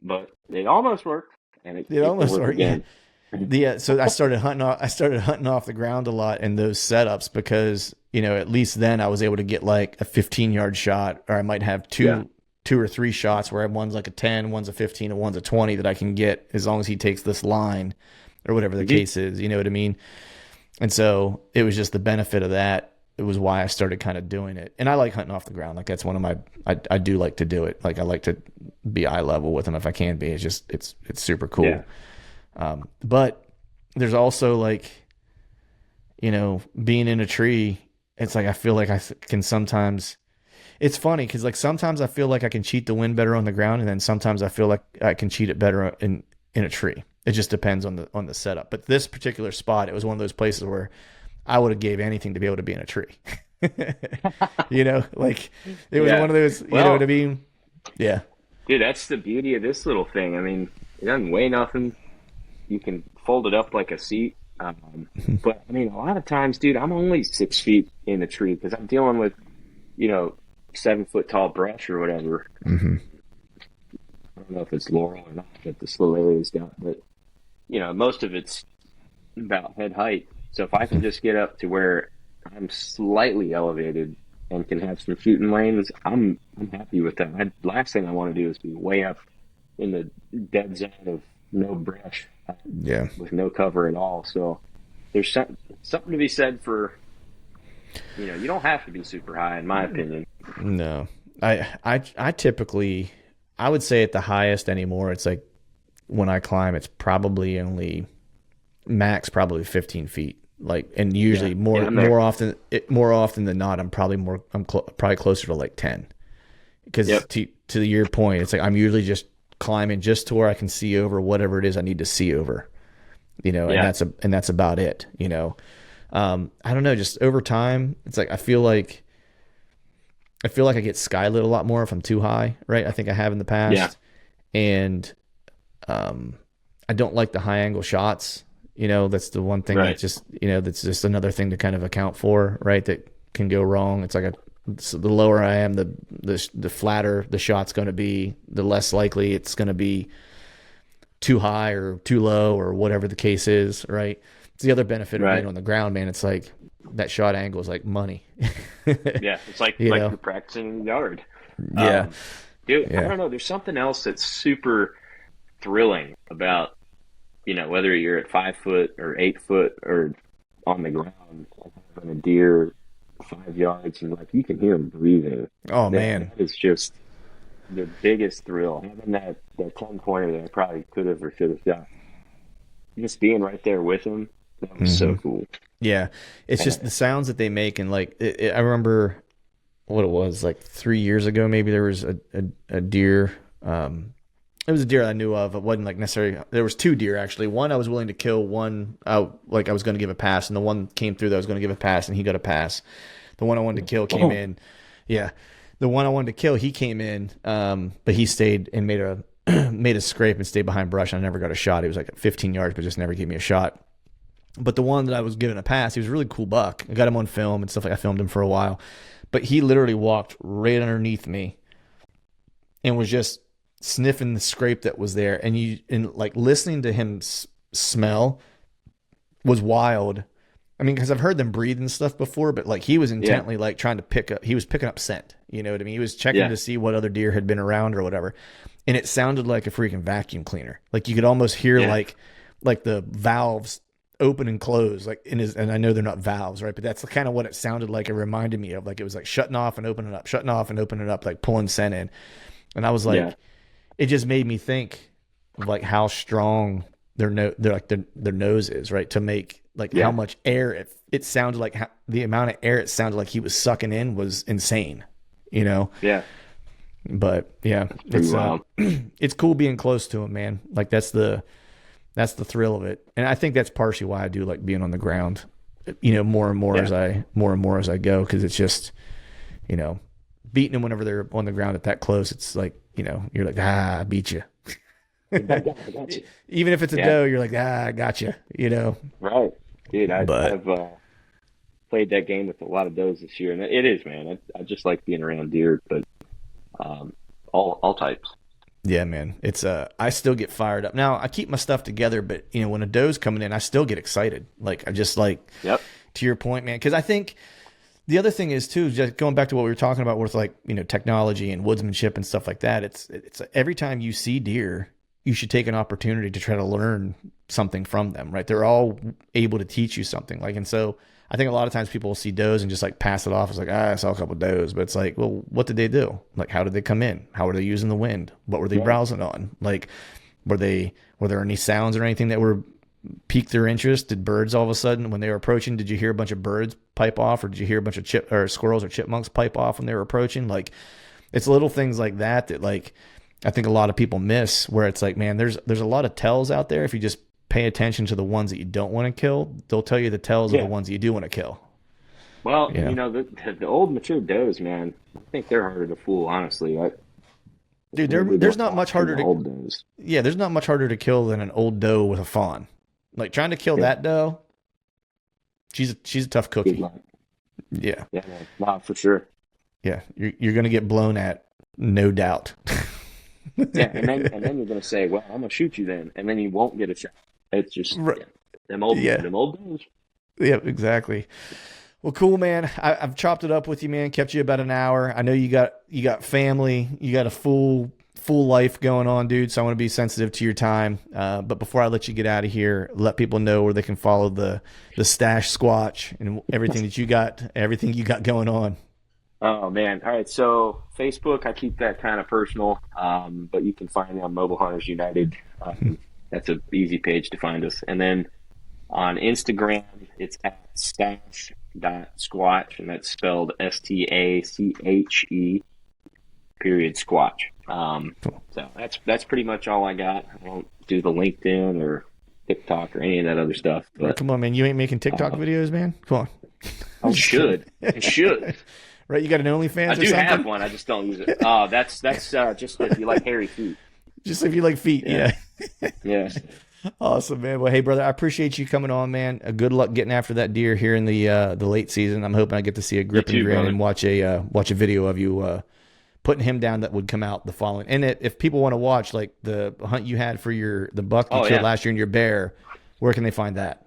But it almost worked, and it almost worked again. Yeah. So I started hunting off the ground a lot in those setups because, at least then I was able to get like a 15-yard shot, or I might have two or three shots where one's like a 10, one's a 15, and one's a 20 that I can get as long as he takes this line or whatever the case is. You know what I mean? And so it was just the benefit of that. It was why I started kind of doing it. And I like hunting off the ground. Like that's one of my, I do like to do it. Like I like to be eye level with them if I can be. It's just, it's super cool. Yeah. But there's also like, being in a tree, it's like, I feel like I can sometimes, it's funny because like sometimes I feel like I can cheat the wind better on the ground. And then sometimes I feel like I can cheat it better in a tree. It just depends on the setup. But this particular spot, it was one of those places where I would have gave anything to be able to be in a tree. Like it was one of those, you know what I mean? Yeah. Dude, that's the beauty of this little thing. I mean, it doesn't weigh nothing. You can fold it up like a seat. But I mean, a lot of times, dude, I'm only 6 feet in a tree because I'm dealing with, 7 foot tall brush or whatever. Mm-hmm. I don't know if it's laurel or not that this little area's got, but most of it's about head height. So if I can just get up to where I'm slightly elevated and can have some shooting lanes, I'm happy with that. Last thing I want to do is be way up in the dead zone of no brush, with no cover at all. So there's something to be said for, you don't have to be super high, in my opinion. No, I typically, I would say at the highest anymore, it's like when I climb, it's probably only max probably 15 feet. Like, and usually more often than not, I'm probably closer to like 10, because to your point, it's like, I'm usually just climbing just to where I can see over whatever it is I need to see over, and that's about it. I don't know, just over time, it's like, I feel like I get skylit a lot more if I'm too high, right? I think I have in the past. And, I don't like the high angle shots. That's the one thing that just, that's just another thing to kind of account for, right? That can go wrong. It's like so the lower I am, the flatter the shot's going to be, the less likely it's going to be too high or too low or whatever the case is, right? It's the other benefit of being on the ground, man. It's like that shot angle is like money. It's like you're practicing yard. Dude, I don't know. There's something else that's super thrilling about, whether you're at 5 foot or 8 foot or on the ground, having a deer 5 yards, and like you can hear him breathing. Oh man, it's just the biggest thrill. Having that 10-pointer that I probably could have or should have shot. Just being right there with him, that was so cool. Yeah, it's just the sounds that they make, and like I remember what it was like 3 years ago. Maybe there was a deer. It was a deer I knew of. It wasn't like necessarily. There was 2 deer actually. One I was willing to kill. One I was going to give a pass, and the one came through that I was going to give a pass, and he got a pass. The one I wanted to kill came in. Yeah, the one I wanted to kill, he came in, but he stayed and made a scrape and stayed behind brush. I never got a shot. He was like at 15 yards, but just never gave me a shot. But the one that I was giving a pass, he was a really cool buck. I got him on film and stuff. Like I filmed him for a while, but he literally walked right underneath me and was just sniffing the scrape that was there. And like listening to him smell was wild. I mean, because I've heard them breathe and stuff before, but like he was intently like trying to he was picking up scent. You know what I mean? He was checking to see what other deer had been around or whatever. And it sounded like a freaking vacuum cleaner. Like you could almost hear like like the valves open and close, like and I know they're not valves, right? But that's kind of what it sounded like. It reminded me of, like, it was like shutting off and opening up, shutting off and opening up, like pulling scent in. And I was like, it just made me think of like how strong their nose is, right? To make like how much air it sounded like, the amount of air it sounded like he was sucking in was insane, you know? Yeah. But yeah, it's cool being close to him, man. Like that's the thrill of it. And I think that's partially why I do like being on the ground, you know, more and more as I go. 'Cause it's just, you know, beating them whenever they're on the ground at that close. It's like, you know, you're like, I beat you. I got you. Even if it's a doe, you're like, I got you, you know? Right. Dude, I've played that game with a lot of does this year, and it is, man. I just like being around deer, but all types. Yeah, man. It's I still get fired up. Now I keep my stuff together, but you know, when a doe's coming in, I still get excited. Like I just like, to your point, man. 'Cause I think the other thing is too, just going back to what we were talking about with like, you know, technology and woodsmanship and stuff like that. It's every time you see deer, you should take an opportunity to try to learn something from them, right? They're all able to teach you something. Like, and so I think a lot of times people will see does and just like pass it off as like, I saw a couple of does, but it's like, well, what did they do? Like, how did they come in? How were they using the wind? What were they browsing on? Like, were there any sounds or anything that were piqued their interest? Did birds all of a sudden, when they were approaching, did you hear a bunch of birds pipe off, or did you hear a bunch of squirrels or chipmunks pipe off when they were approaching? Like, it's little things like that like, I think a lot of people miss, where it's like, man, there's a lot of tells out there. If you just pay attention to the ones that you don't want to kill, they'll tell you the tells of the ones that you do want to kill. Well, you know, the old mature does, man, I think they're harder to fool, honestly. Dude, there's not much harder old does. Yeah, there's not much harder to kill than an old doe with a fawn. Like trying to kill that doe, she's a tough cookie. Yeah. Yeah, man. Wow, for sure. Yeah, you're gonna get blown at, no doubt. Yeah, and then you're gonna say, well, I'm gonna shoot you then, and then you won't get a shot. It's just them old days. Yeah, exactly. Well, cool, man. I've chopped it up with you, man. Kept you about an hour. I know you got family, you got a full life going on, dude. So I want to be sensitive to your time. But before I let you get out of here, let people know where they can follow the Stash Squatch and everything that you got going on. Oh man. All right. So Facebook, I keep that kind of personal. But you can find me on Mobile Hunters United. That's an easy page to find us. And then on Instagram, it's at stash.squatch, and that's spelled STACHE _squatch. So that's pretty much all I got. I don't do the LinkedIn or TikTok or any of that other stuff. But come on, man. You ain't making TikTok videos, man? Come on. I should. Right, you got an OnlyFans or something? I do have one. I just don't use it. Oh, that's just if you like hairy feet. Just if you like feet, yeah. Yeah. Awesome, man. Well, hey, brother, I appreciate you coming on, man. Good luck getting after that deer here in the late season. I'm hoping I get to see a grip and grin brother. And watch a video of you putting him down that would come out the following. And if people want to watch like the hunt you had for the buck you killed last year and your bear, where can they find that?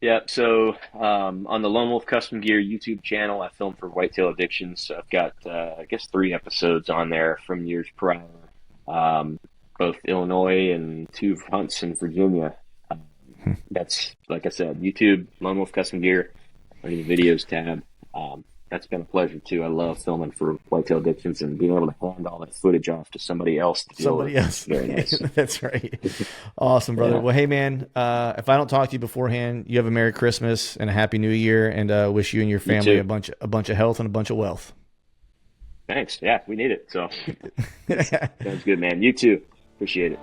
Yeah, so on the Lone Wolf Custom Gear YouTube channel, I filmed for Whitetail Addictions. So I've got, I guess, 3 episodes on there from years prior, both Illinois and 2 hunts in Virginia. That's, like I said, YouTube, Lone Wolf Custom Gear, under the videos tab. That's been a pleasure, too. I love filming for Whitetail Addictions and being able to hand all that footage off to somebody else. Somebody else. Very nice. That's right. Awesome, brother. Yeah. Well, hey, man, if I don't talk to you beforehand, you have a Merry Christmas and a Happy New Year, and wish you and your family a bunch of health and a bunch of wealth. Thanks. Yeah, we need it. So sounds good, man. You too. Appreciate it.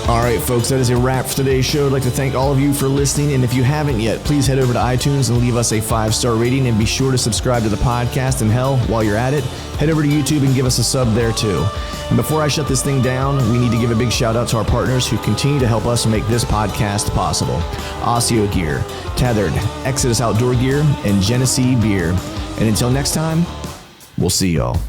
All right, folks, that is a wrap for today's show. I'd like to thank all of you for listening. And if you haven't yet, please head over to iTunes and leave us a 5-star rating. And be sure to subscribe to the podcast. And hell, while you're at it, head over to YouTube and give us a sub there too. And before I shut this thing down, we need to give a big shout out to our partners who continue to help us make this podcast possible. Osseo Gear, Tethered, Exodus Outdoor Gear, and Genesee Beer. And until next time, we'll see y'all.